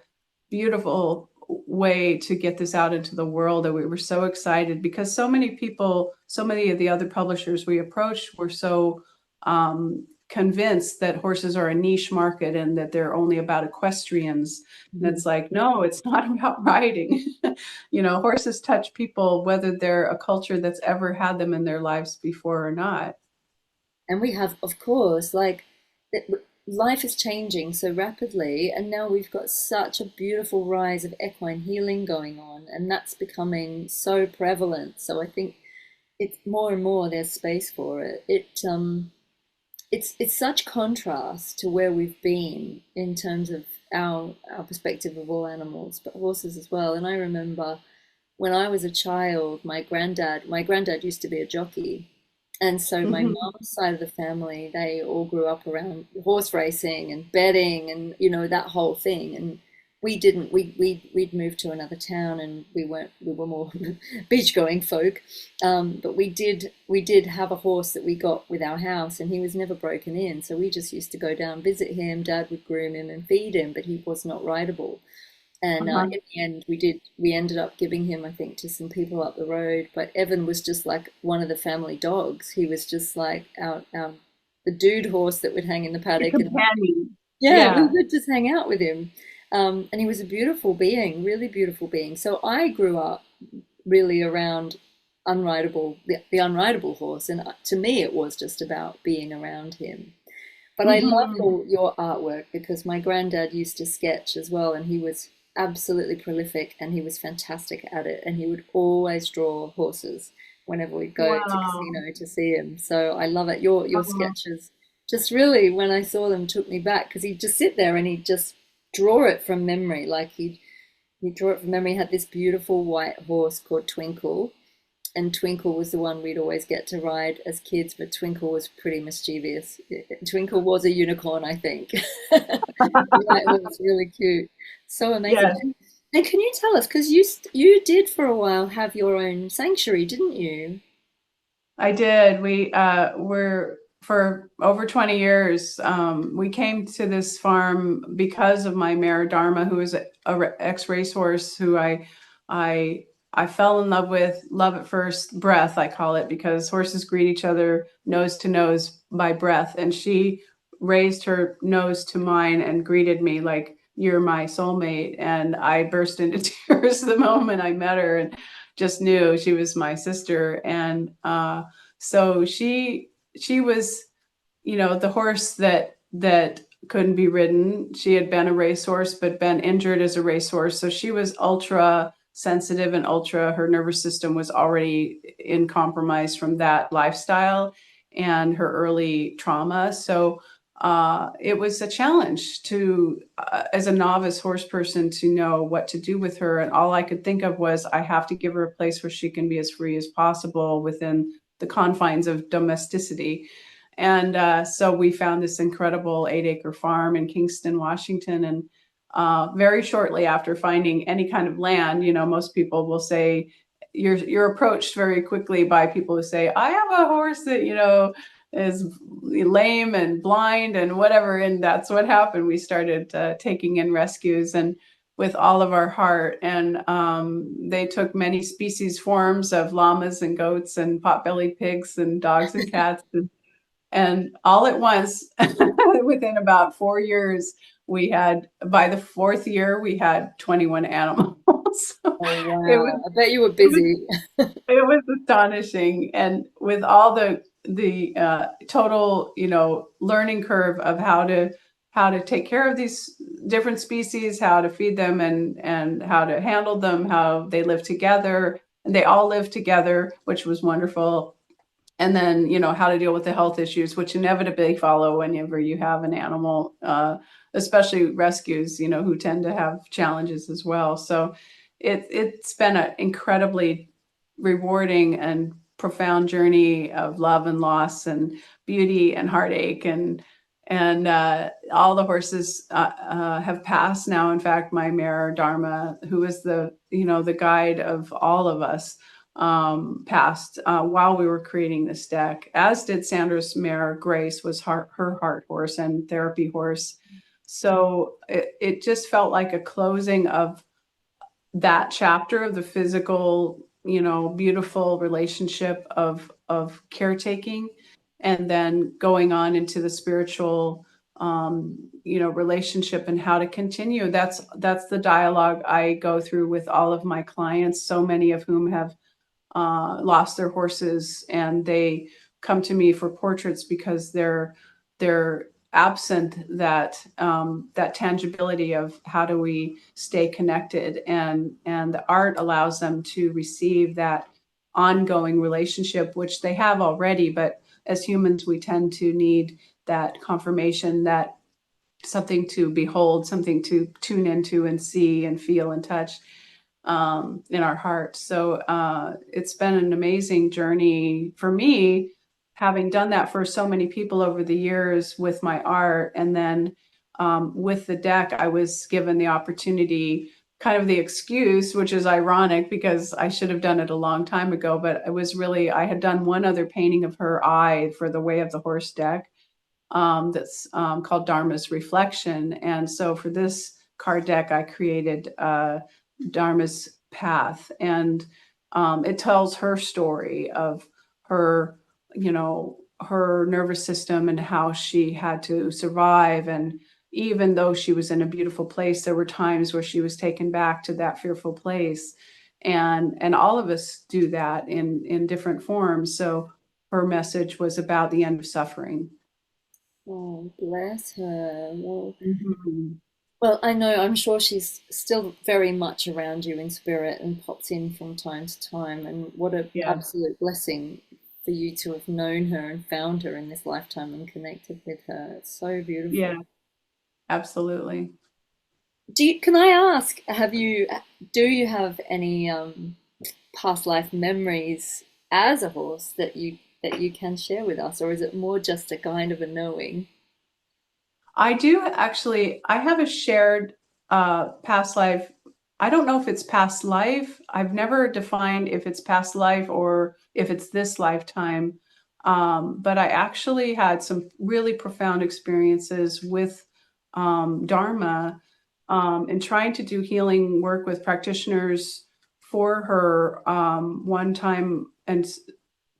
beautiful way to get this out into the world. And we were so excited because so many people, so many of the other publishers we approached were so convinced that horses are a niche market and that they're only about equestrians. And it's like, no, it's not about riding. You know, horses touch people whether they're a culture that's ever had them in their lives before or not. And we have, of course, like life is changing so rapidly, and now we've got such a beautiful rise of equine healing going on, and that's becoming so prevalent. So I think it's more and more there's space for it. It's such contrast to where we've been in terms of our perspective of all animals, but horses as well. And I remember when I was a child, my granddad used to be a jockey. And so my mom's side of the family, they all grew up around horse racing and betting and, you know, that whole thing. And we didn't, we'd moved to another town, and we were more beach going folk. But we did have a horse that we got with our house, and he was never broken in. So we just used to go down, visit him. Dad would groom him and feed him, but he was not rideable. And Uh-huh. in the end, we ended up giving him, I think, to some people up the road. But Evan was just like one of the family dogs. He was just like our the dude horse that would hang in the A paddock, and companion. yeah, we Yeah. would just hang out with him. And he was a beautiful being, really beautiful being. So I grew up really around the unrideable horse, and to me, it was just about being around him. But I love Hmm. your artwork because my granddad used to sketch as well, and he was absolutely prolific and he was fantastic at it. And he would always draw horses whenever we'd go to Wow. casino to see him. So I love it. Your Uh-huh. sketches just really, when I saw them, took me back because he'd just sit there and he'd just draw it from memory. Like he'd draw it from memory. He had this beautiful white horse called Twinkle, and Twinkle was the one we'd always get to ride as kids, but Twinkle was pretty mischievous. Twinkle was a unicorn, I think. Yeah, it was really cute. So amazing. Yes. And can you tell us, because you did for a while have your own sanctuary, didn't you? I did. We were for over 20 years. We came to this farm because of my mare Dharma, who is a ex racehorse who I I fell in love with, love at first breath, I call it, because horses greet each other nose to nose by breath. And she raised her nose to mine and greeted me like, "You're my soulmate." And I burst into tears the moment I met her, and just knew she was my sister. And so she was, you know, the horse that couldn't be ridden. She had been a racehorse, but been injured as a racehorse. So she was ultra sensitive and ultra, her nervous system was already in compromise from that lifestyle and her early trauma. So it was a challenge to, as a novice horse person, to know what to do with her. And all I could think of was, I have to give her a place where she can be as free as possible within the confines of domesticity. And so we found this incredible 8-acre farm in Kingston, Washington. And very shortly after finding any kind of land, you know, most people will say, you're approached very quickly by people who say, "I have a horse that, you know, is lame and blind and whatever." And that's what happened. We started taking in rescues, and with all of our heart. And they took many species forms of llamas and goats and pot-bellied pigs and dogs and cats. And all at once, within about 4 years, we had, by the fourth year, we had 21 animals. So Oh it was, wow. I bet you were it was, busy. it was astonishing. And with all the total, you know, learning curve of how to take care of these different species, how to feed them, and how to handle them, how they live together, and they all live together, which was wonderful. and then, how to deal with the health issues, which inevitably follow whenever you have an animal, especially rescues, who tend to have challenges as well. So it's been an incredibly rewarding and profound journey of love and loss and beauty and heartache, and all the horses have passed now. In fact, my mare Dharma, who is the guide of all of us, passed while we were creating this deck, as did Sandra's mare Grace, was her heart horse and therapy horse. So it just felt like a closing of that chapter of the physical, beautiful relationship of caretaking, and then going on into the spiritual, relationship and how to continue. That's the dialogue I go through with all of my clients, so many of whom have lost their horses, and they come to me for portraits because they're absent that tangibility of how do we stay connected, and the art allows them to receive that ongoing relationship, which they have already. But as humans, we tend to need that confirmation, that something to behold, something to tune into and see and feel and touch in our hearts. So it's been an amazing journey for me, having done that for so many people over the years with my art. And then with the deck, I was given the opportunity, kind of the excuse, which is ironic because I should have done it a long time ago, but it was really, I had done one other painting of her eye for the Way of the Horse deck, that's called Dharma's Reflection. And so for this card deck, I created Dharma's Path, and it tells her story of her, her nervous system and how she had to survive. And even though she was in a beautiful place, there were times where she was taken back to that fearful place. And all of us do that in different forms. So her message was about the end of suffering. Oh, bless her. Well, Mhm. well, I know, I'm sure she's still very much around you in spirit and pops in from time to time. And what an Yeah. absolute blessing for you to have known her and found her in this lifetime and connected with her. It's so beautiful. Yeah, absolutely. Can I ask, do you have any past life memories as a horse that you can share with us, or is it more just a kind of a knowing? I do actually, I have a shared past life. I don't know if it's past life. I've never defined if it's past life or if it's this lifetime. But I actually had some really profound experiences with Dharma, and trying to do healing work with practitioners for her one time. And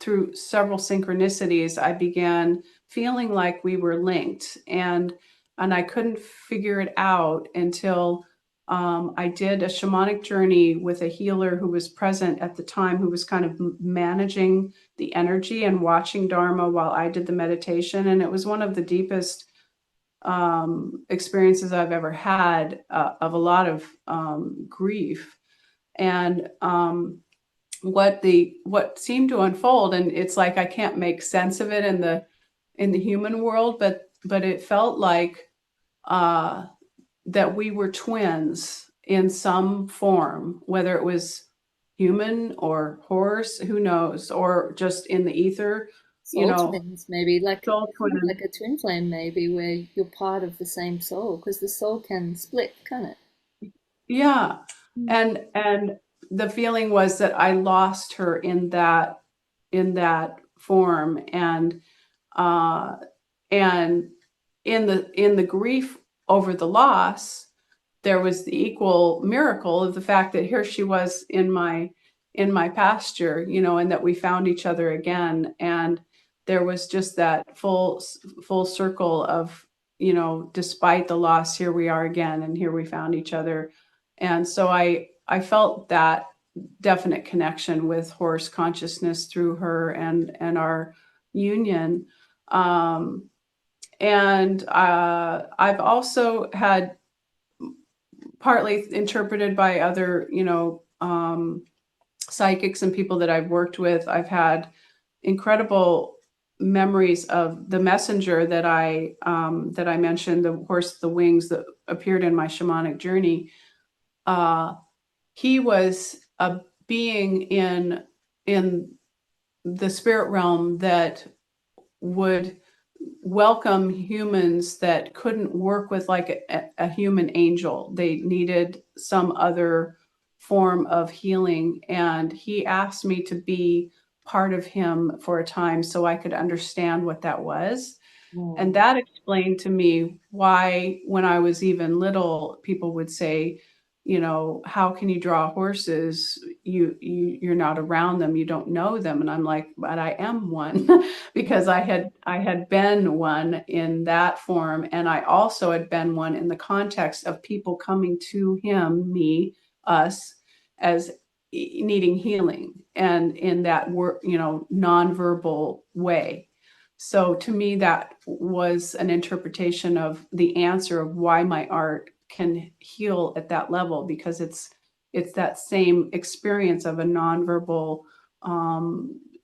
through several synchronicities, I began feeling like we were linked, and I couldn't figure it out until I did a shamanic journey with a healer who was present at the time, who was kind of managing the energy and watching Dharma while I did the meditation. And it was one of the deepest experiences I've ever had, of a lot of grief. And what seemed to unfold, and it's like I can't make sense of it in the human world, but it felt like uh that we were twins in some form, whether it was human or horse, who knows, or just in the ether, you Soul know twins, maybe soul twin. like a twin flame, maybe where you're part of the same soul, because the soul can split, can it? Yeah. Mm. And the feeling was that I lost her in that form. Uh and in the grief over the loss, there was the equal miracle of the fact that here she was in my pasture, and that we found each other again. And there was just that full circle of, despite the loss, here we are again, and here we found each other. And so I felt that definite connection with horse consciousness through her and our union. And I've also had, partly interpreted by other, psychics and people that I've worked with, I've had incredible memories of the messenger that I mentioned, the horse with the wings that appeared in my shamanic journey. He was a being in the spirit realm that would welcome humans that couldn't work with like a human angel. They needed some other form of healing. And he asked me to be part of him for a time so I could understand what that was. And Mm. that explained to me why, when I was even little, people would say, you know, how can you draw horses? You're not around them, you don't know them. And I'm like, but I am one because I had been one in that form. And I also had been one in the context of people coming to him, me, us, as needing healing, and in that word, you know, nonverbal way. So to me, that was an interpretation of the answer of why my art can heal at that level, because it's that same experience of a nonverbal,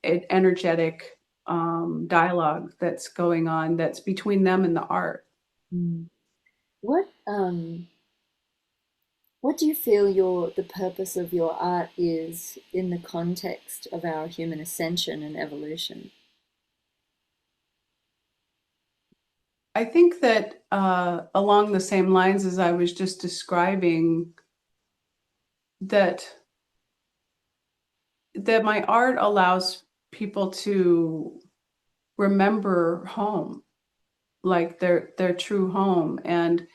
energetic dialogue that's going on, that's between them and the art. Mm. What what do you feel the purpose of your art is in the context of our human ascension and evolution? I think that along the same lines as I was just describing, that my art allows people to remember home, like their true home, and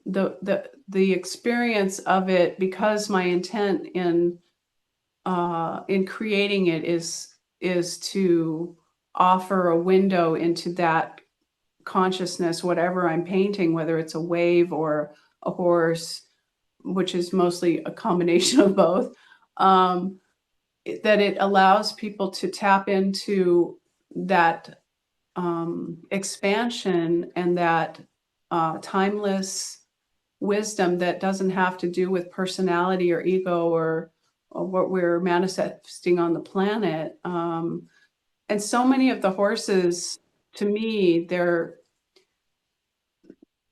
the experience of it, because my intent in creating it is to offer a window into that consciousness, whatever I'm painting, whether it's a wave or a horse, which is mostly a combination of both. um, that it allows people to tap into that expansion and that timeless wisdom that doesn't have to do with personality or ego, or what we're manifesting on the planet. And so many of the horses, to me,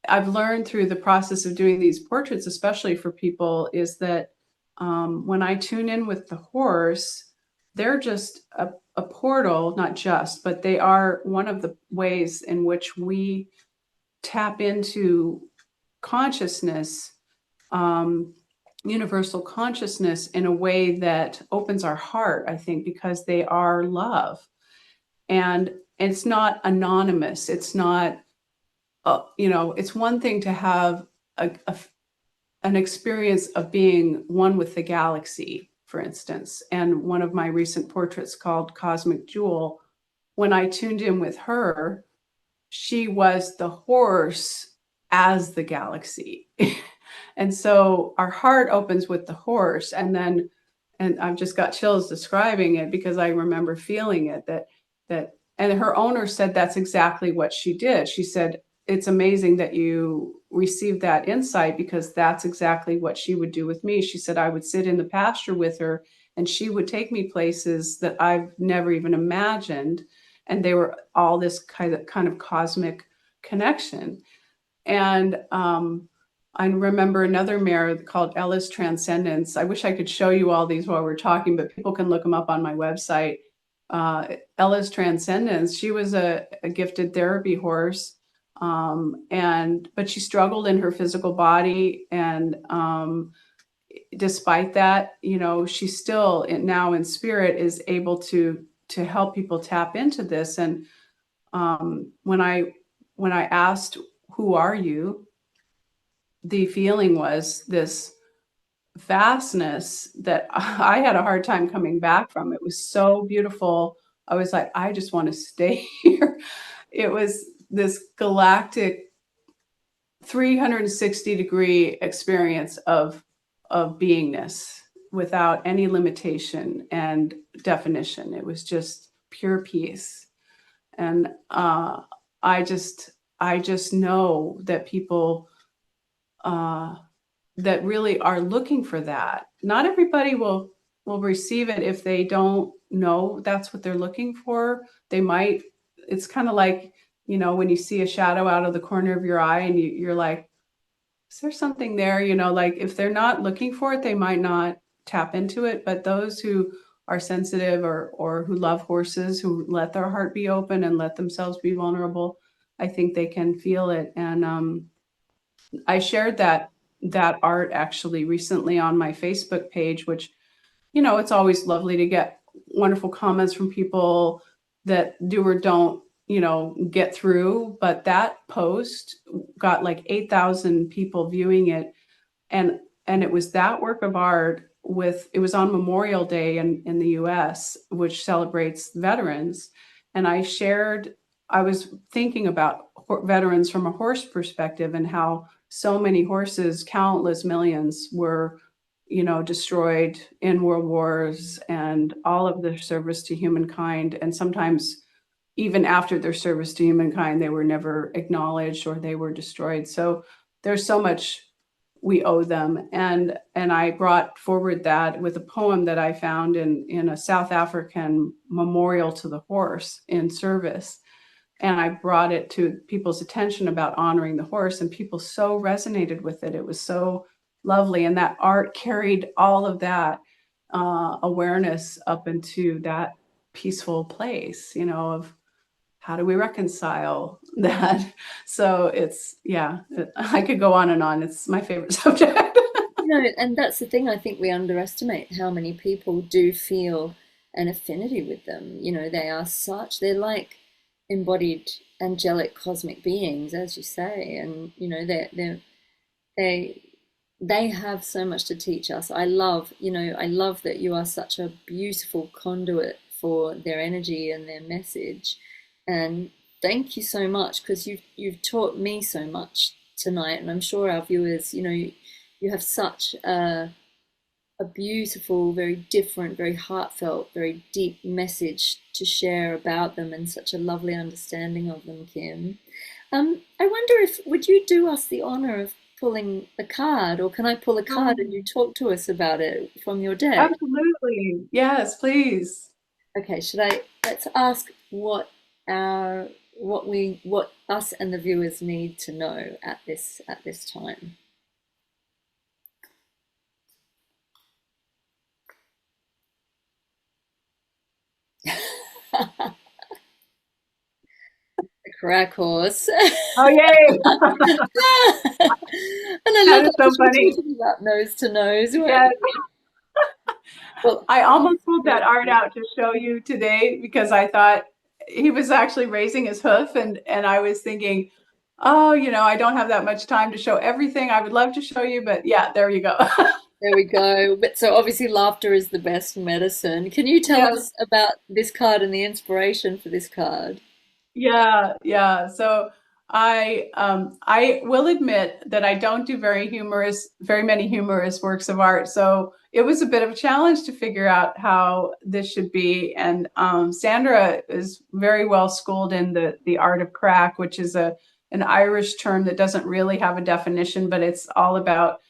I've learned through the process of doing these portraits, especially for people, is that when I tune in with the horse, they're just a portal, not just, but they are one of the ways in which we tap into consciousness, um, universal consciousness, in a way that opens our heart, I think, because they are love. And it's not anonymous. It's not, you know, it's one thing to have an experience of being one with the galaxy, for instance. And one of my recent portraits, called Cosmic Jewel, when I tuned in with her, she was the horse as the galaxy. And so our heart opens with the horse, and I've just got chills describing it, because I remember feeling it, and her owner said that's exactly what she did. She said, it's amazing that you received that insight, because that's exactly what she would do with me. She said, I would sit in the pasture with her, and she would take me places that I've never even imagined. And they were all this kind of cosmic connection. And I remember another mare called Ella's Transcendence. I wish I could show you all these while we're talking, but people can look them up on my website. Ella's Transcendence, she was a gifted therapy horse, but she struggled in her physical body. And despite that, you know, she still now in spirit is able to help people tap into this. And when I asked, who are you? The feeling was this vastness that I had a hard time coming back from. It was so beautiful. I was like, I just want to stay here. It was this galactic 360-degree experience of beingness, without any limitation and definition. It was just pure peace. And I just I just know that people uh, that really are looking for that. Not everybody will receive it if they don't know that's what they're looking for. They might, it's kind of like, you know, when you see a shadow out of the corner of your eye and you're like, is there something there? You know, like if they're not looking for it, they might not tap into it. But those who are sensitive or who love horses, who let their heart be open and let themselves be vulnerable, I think they can feel it. And I shared that art actually recently on my Facebook page, which, you know, it's always lovely to get wonderful comments from people that do or don't, you know, get through. But that post got like 8,000 people viewing it. And it was that work of art with, it was on Memorial Day in the US, which celebrates veterans. And I was thinking about veterans from a horse perspective and how so many horses, countless millions, were, you know, destroyed in world wars and all of their service to humankind. And sometimes even after their service to humankind, they were never acknowledged or they were destroyed. So there's so much we owe them. And I brought forward that with a poem that I found in a South African memorial to the horse in service. And I brought it to people's attention about honoring the horse, and people so resonated with it. It was so lovely. And that art carried all of that awareness up into that peaceful place, you know, of how do we reconcile that? So it's, yeah, I could go on and on. It's my favorite subject. You know, and that's the thing. I think we underestimate how many people do feel an affinity with them. You know, they are such, they're like embodied angelic cosmic beings, as you say, and you know, they they have so much to teach us. I love, you know, I love that you are such a beautiful conduit for their energy and their message. And thank you so much because you've taught me so much tonight, and I'm sure our viewers, you know, you have such a beautiful, very different, very heartfelt, very deep message to share about them, and such a lovely understanding of them, Kim. I wonder if would you do us the honor of pulling a card, or can I pull a card and you talk to us about it from your deck? Absolutely. Yes, please. Okay, should I? Let's ask our what us and the viewers need to know at this time. The crack horse. Oh, yay. And I That love is that so because we're funny. talking about nose to nose. Yes. Well, I almost pulled that art out to show you today because I thought he was actually raising his hoof, and I was thinking, oh, you know, I don't have that much time to show everything. I would love to show you, but yeah, there you go. there we go. But so obviously laughter is the best medicine. Can you tell Yeah. us about this card and the inspiration for this card? Yeah, yeah. So I will admit that I don't do very many humorous works of art. So it was a bit of a challenge to figure out how this should be. And Sandra is very well schooled in the art of crack, which is an Irish term that doesn't really have a definition, but it's all about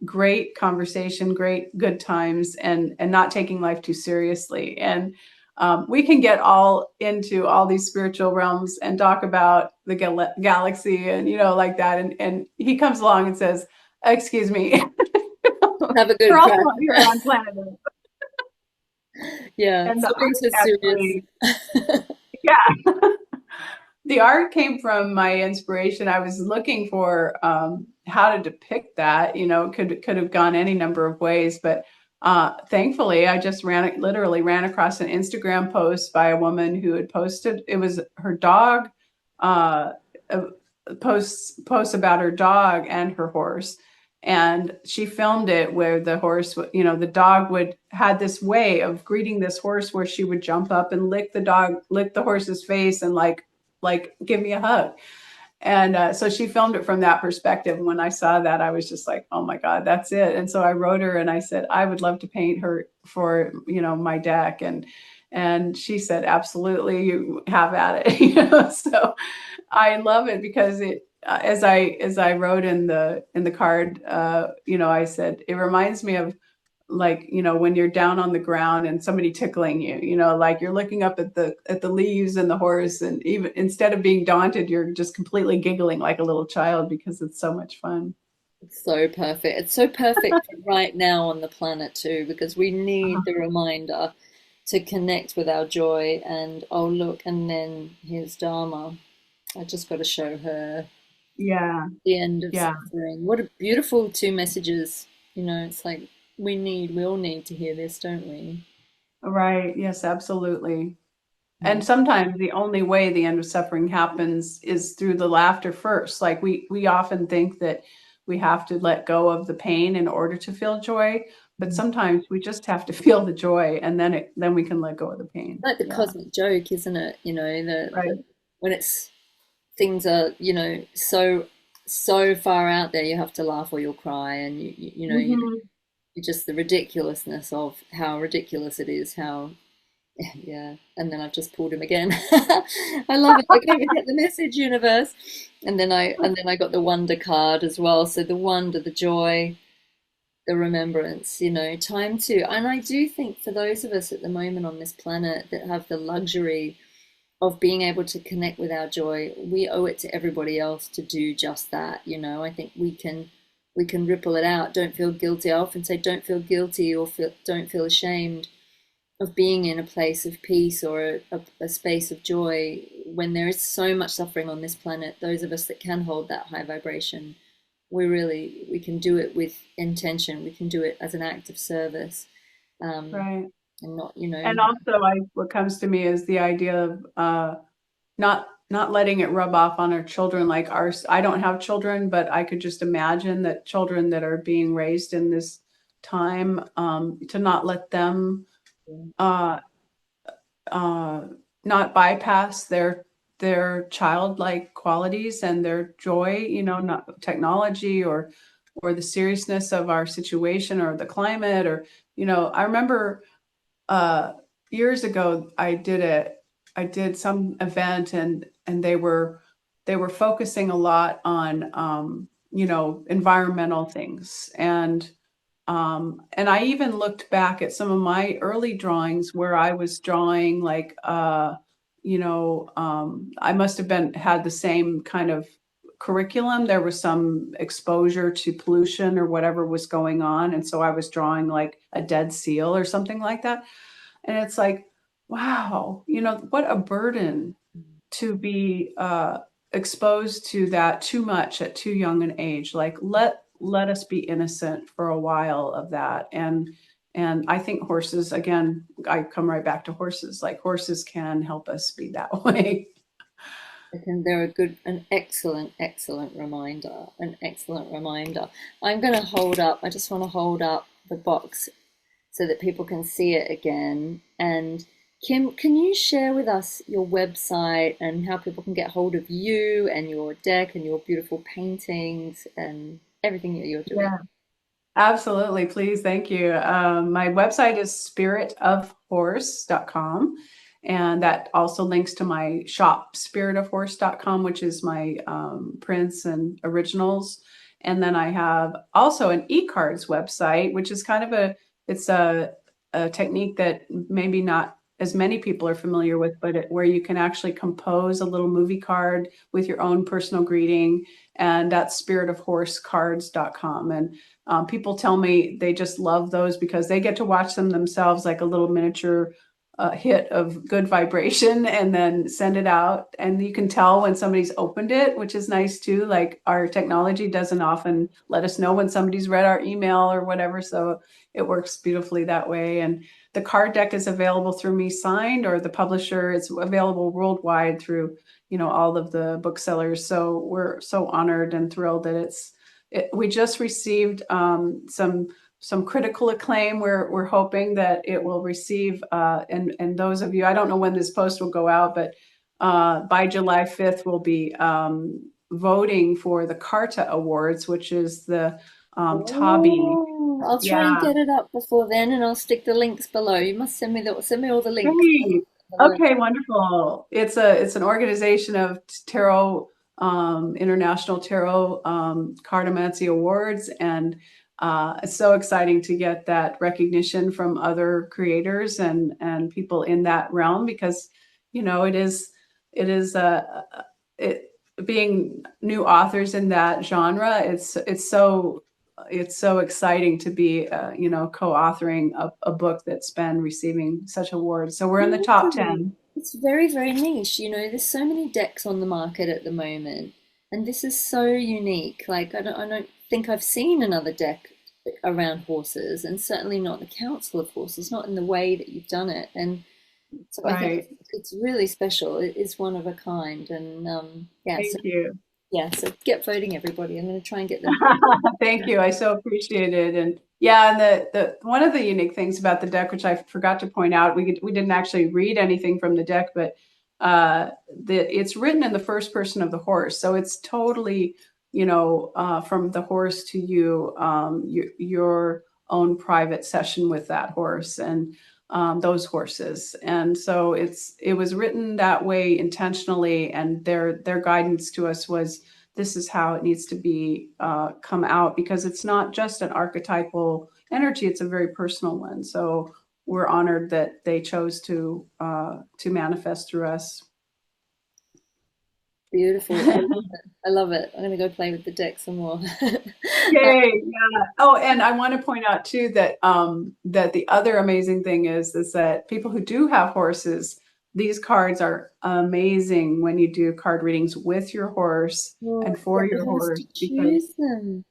great conversation, great good times, and not taking life too seriously. And we can get all into all these spiritual realms and talk about the galaxy and, you know, like that. And he comes along and says, excuse me, Have a we're good also crack. here on planet Earth. Yeah, And the so being art so serious. actually, yeah, the art came from my inspiration. I was looking for how to depict that. You know, could have gone any number of ways, but thankfully, I just literally ran across an Instagram post by a woman who had posted. It was her dog uh, uh, posts about her dog and her horse. And she filmed it where the horse, you know, the dog would had this way of greeting this horse where she would jump up and lick the horse's face and like give me a hug. And so she filmed it from that perspective. And when I saw that, I was just like, oh my God, that's it. And so I wrote her and I said, I would love to paint her for, you know, my deck. And she said, absolutely, you have at it. You know, so I love it because it, as I wrote in the card, you know, I said, it reminds me of like, when you're down on the ground and somebody tickling you, like you're looking up at the leaves and the horse, and even instead of being daunted, you're just completely giggling like a little child because it's so much fun. It's so perfect. It's so perfect for right now on the planet too, because we need Uh-huh. the reminder to connect with our joy. And oh, look, and then here's Dharma. I just got to show her Yeah, the end of yeah, suffering. What a beautiful two messages. It's like we all need to hear this, don't we? right. Yes, absolutely. Mm. And sometimes the only way the end of suffering happens is through the laughter first. Like we often think that we have to let go of the pain in order to feel joy, but sometimes we just have to feel the joy, and then we can let go of the pain. Like the Yeah. cosmic joke, isn't it? The Right. when it's things are, so far out there, you have to laugh or you'll cry, and Hmm. you just the ridiculousness of how ridiculous it is, how yeah. And then I've just pulled him again. I love it. Okay, we get the message, universe. And then I got the wonder card as well. So the wonder, the joy, the remembrance, time to. And I do think for those of us at the moment on this planet that have the luxury of being able to connect with our joy, we owe it to everybody else to do just that. I think we can ripple it out. Don't feel guilty. I often say don't feel guilty or don't feel ashamed of being in a place of peace or a space of joy when there is so much suffering on this planet. Those of us that can hold that high vibration, we can do it with intention. We can do it as an act of service, um, Right. and not, And also, what comes to me is the idea of not letting it rub off on our children. Like ours, I don't have children, but I could just imagine that children that are being raised in this time, to not let them uh, uh, not bypass their childlike qualities and their joy, not technology or the seriousness of our situation or the climate, or I remember uh, years ago I did some event, and they were focusing a lot on environmental things, and I even looked back at some of my early drawings where I was drawing like I must have been had the same kind of curriculum. There was some exposure to pollution or whatever was going on, and so I was drawing like a dead seal or something like that. And it's like, wow, what a burden to be exposed to that too much at too young an age. Like let us be innocent for a while of that. And I think horses, again, I come right back to horses. Like horses can help us be that way. and they're an excellent, excellent reminder. An excellent reminder. I'm going to hold up. I just want to hold up the box so that people can see it again. And Kim, can you share with us your website and how people can get hold of you and your deck and your beautiful paintings and everything that you're doing? Yeah. Absolutely. Please. Thank you. My website is spiritofhorse.com. And that also links to my shop, spiritofhorse.com, which is my prints and originals. And then I have also an e-cards website, which is kind of it's a technique that maybe not as many people are familiar with, but where you can actually compose a little movie card with your own personal greeting. And that's spiritofhorsecards.com. And people tell me they just love those because they get to watch them themselves like a little miniature hit of good vibration, and then send it out. And you can tell when somebody's opened it, which is nice too. Like our technology doesn't often let us know when somebody's read our email or whatever. So it works beautifully that way. And the card deck is available through me signed, or the publisher. It's available worldwide through, all of the booksellers. So we're so honored and thrilled that we just received some critical acclaim. We're hoping that it will receive, and those of you, I don't know when this post will go out, but by July 5th, we'll be voting for the Carta Awards, which is the Tabi. Oh, I'll try and Yeah. get it up before then, and I'll stick the links below. You must send me all the links. Great. Okay, wonderful. It's an organization of tarot, international tarot cartomancy awards, and it's so exciting to get that recognition from other creators and people in that realm, because it is being new authors in that genre. It's so exciting to be co-authoring a book that's been receiving such awards. So we're in the top Totally. 10. It's very, very niche. There's so many decks on the market at the moment, and this is so unique. Like, I don't think I've seen another deck around horses, and certainly not the Council of Horses, not in the way that you've done it. And so I think Right. it's really special. It is one of a kind, and Thank you. yeah. So get voting, everybody. I'm going to try and get them. Thank you. I so appreciate it. And yeah, and the one of the unique things about the deck, which I forgot to point out, we didn't actually read anything from the deck, but it's written in the first person of the horse, so it's totally from the horse to you, your own private session with that horse and those horses. And so it was written that way intentionally, and their guidance to us was, this is how it needs to be come out, because it's not just an archetypal energy, it's a very personal one. So we're honored that they chose to manifest through us. Beautiful. I love it. I love it. I'm going to go play with the deck some more. Yay! Yeah. Oh, and I want to point out too that that the other amazing thing is that people who do have horses, these cards are amazing when you do card readings with your horse Well, and for get the your horse horse, to because choose them.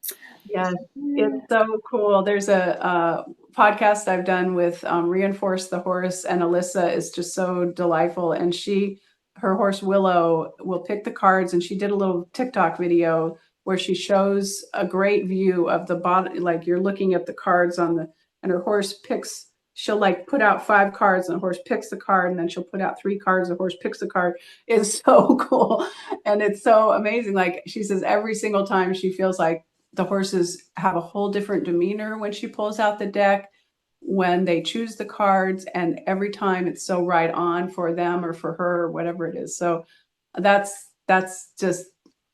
yes, it's Yeah. so cool. There's a podcast I've done with Reinforce the Horse, and Alyssa is just so delightful. And her horse Willow will pick the cards, and she did a little TikTok video where she shows a great view of the bottom, like you're looking at the cards and her horse picks. She'll like put out 5 cards, and the horse picks the card, and then she'll put out 3 cards. The horse picks the card. It's so cool, and it's so amazing. Like she says, every single time she feels like the horses have a whole different demeanor when she pulls out the deck, when they choose the cards, and every time it's so right on for them or for her or whatever it is. So that's just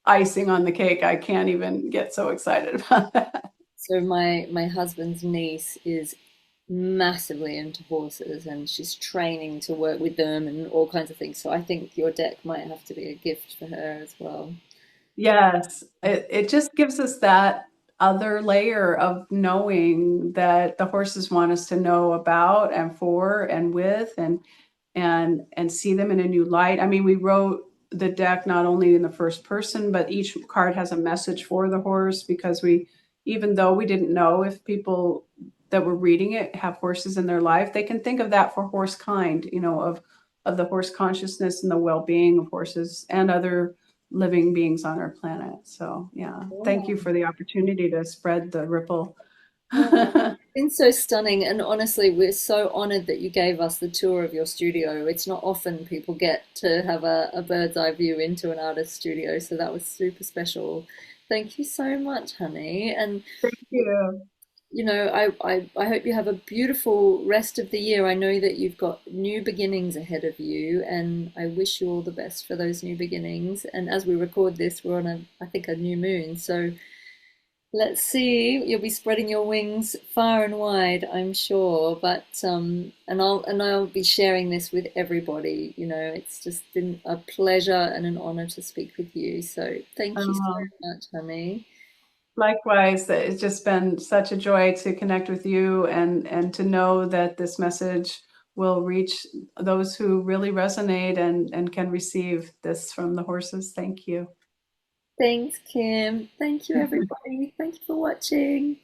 icing on the cake. I can't even get so excited about that. So my husband's niece is massively into horses, and she's training to work with them and all kinds of things. So I think your deck might have to be a gift for her as well. Yes, it just gives us that other layer of knowing that the horses want us to know about and for and with, and see them in a new light. I mean, we wrote the deck not only in the first person, but each card has a message for the horse, because even though we didn't know if people that were reading it have horses in their life, they can think of that for horse kind, of the horse consciousness and the well-being of horses and other living beings on our planet. So yeah, thank you Yeah. for the opportunity to spread the ripple. Oh, it's been so stunning, and honestly, we're so honored that you gave us the tour of your studio. It's not often people get to have a bird's eye view into an artist's studio, so that was super special. Thank you so much, honey. And Thank you. I hope you have a beautiful rest of the year. I know that you've got new beginnings ahead of you, and I wish you all the best for those new beginnings. And as we record this, we're on I think, a new moon. So let's see. You'll be spreading your wings far and wide, I'm sure. But and I'll be sharing this with everybody. It's just been a pleasure and an honor to speak with you. So thank you so Um, much, honey. Likewise, it's just been such a joy to connect with you, and to know that this message will reach those who really resonate and can receive this from the horses. Thank you. Thanks, Kim. Thank you, everybody. Thank you for watching.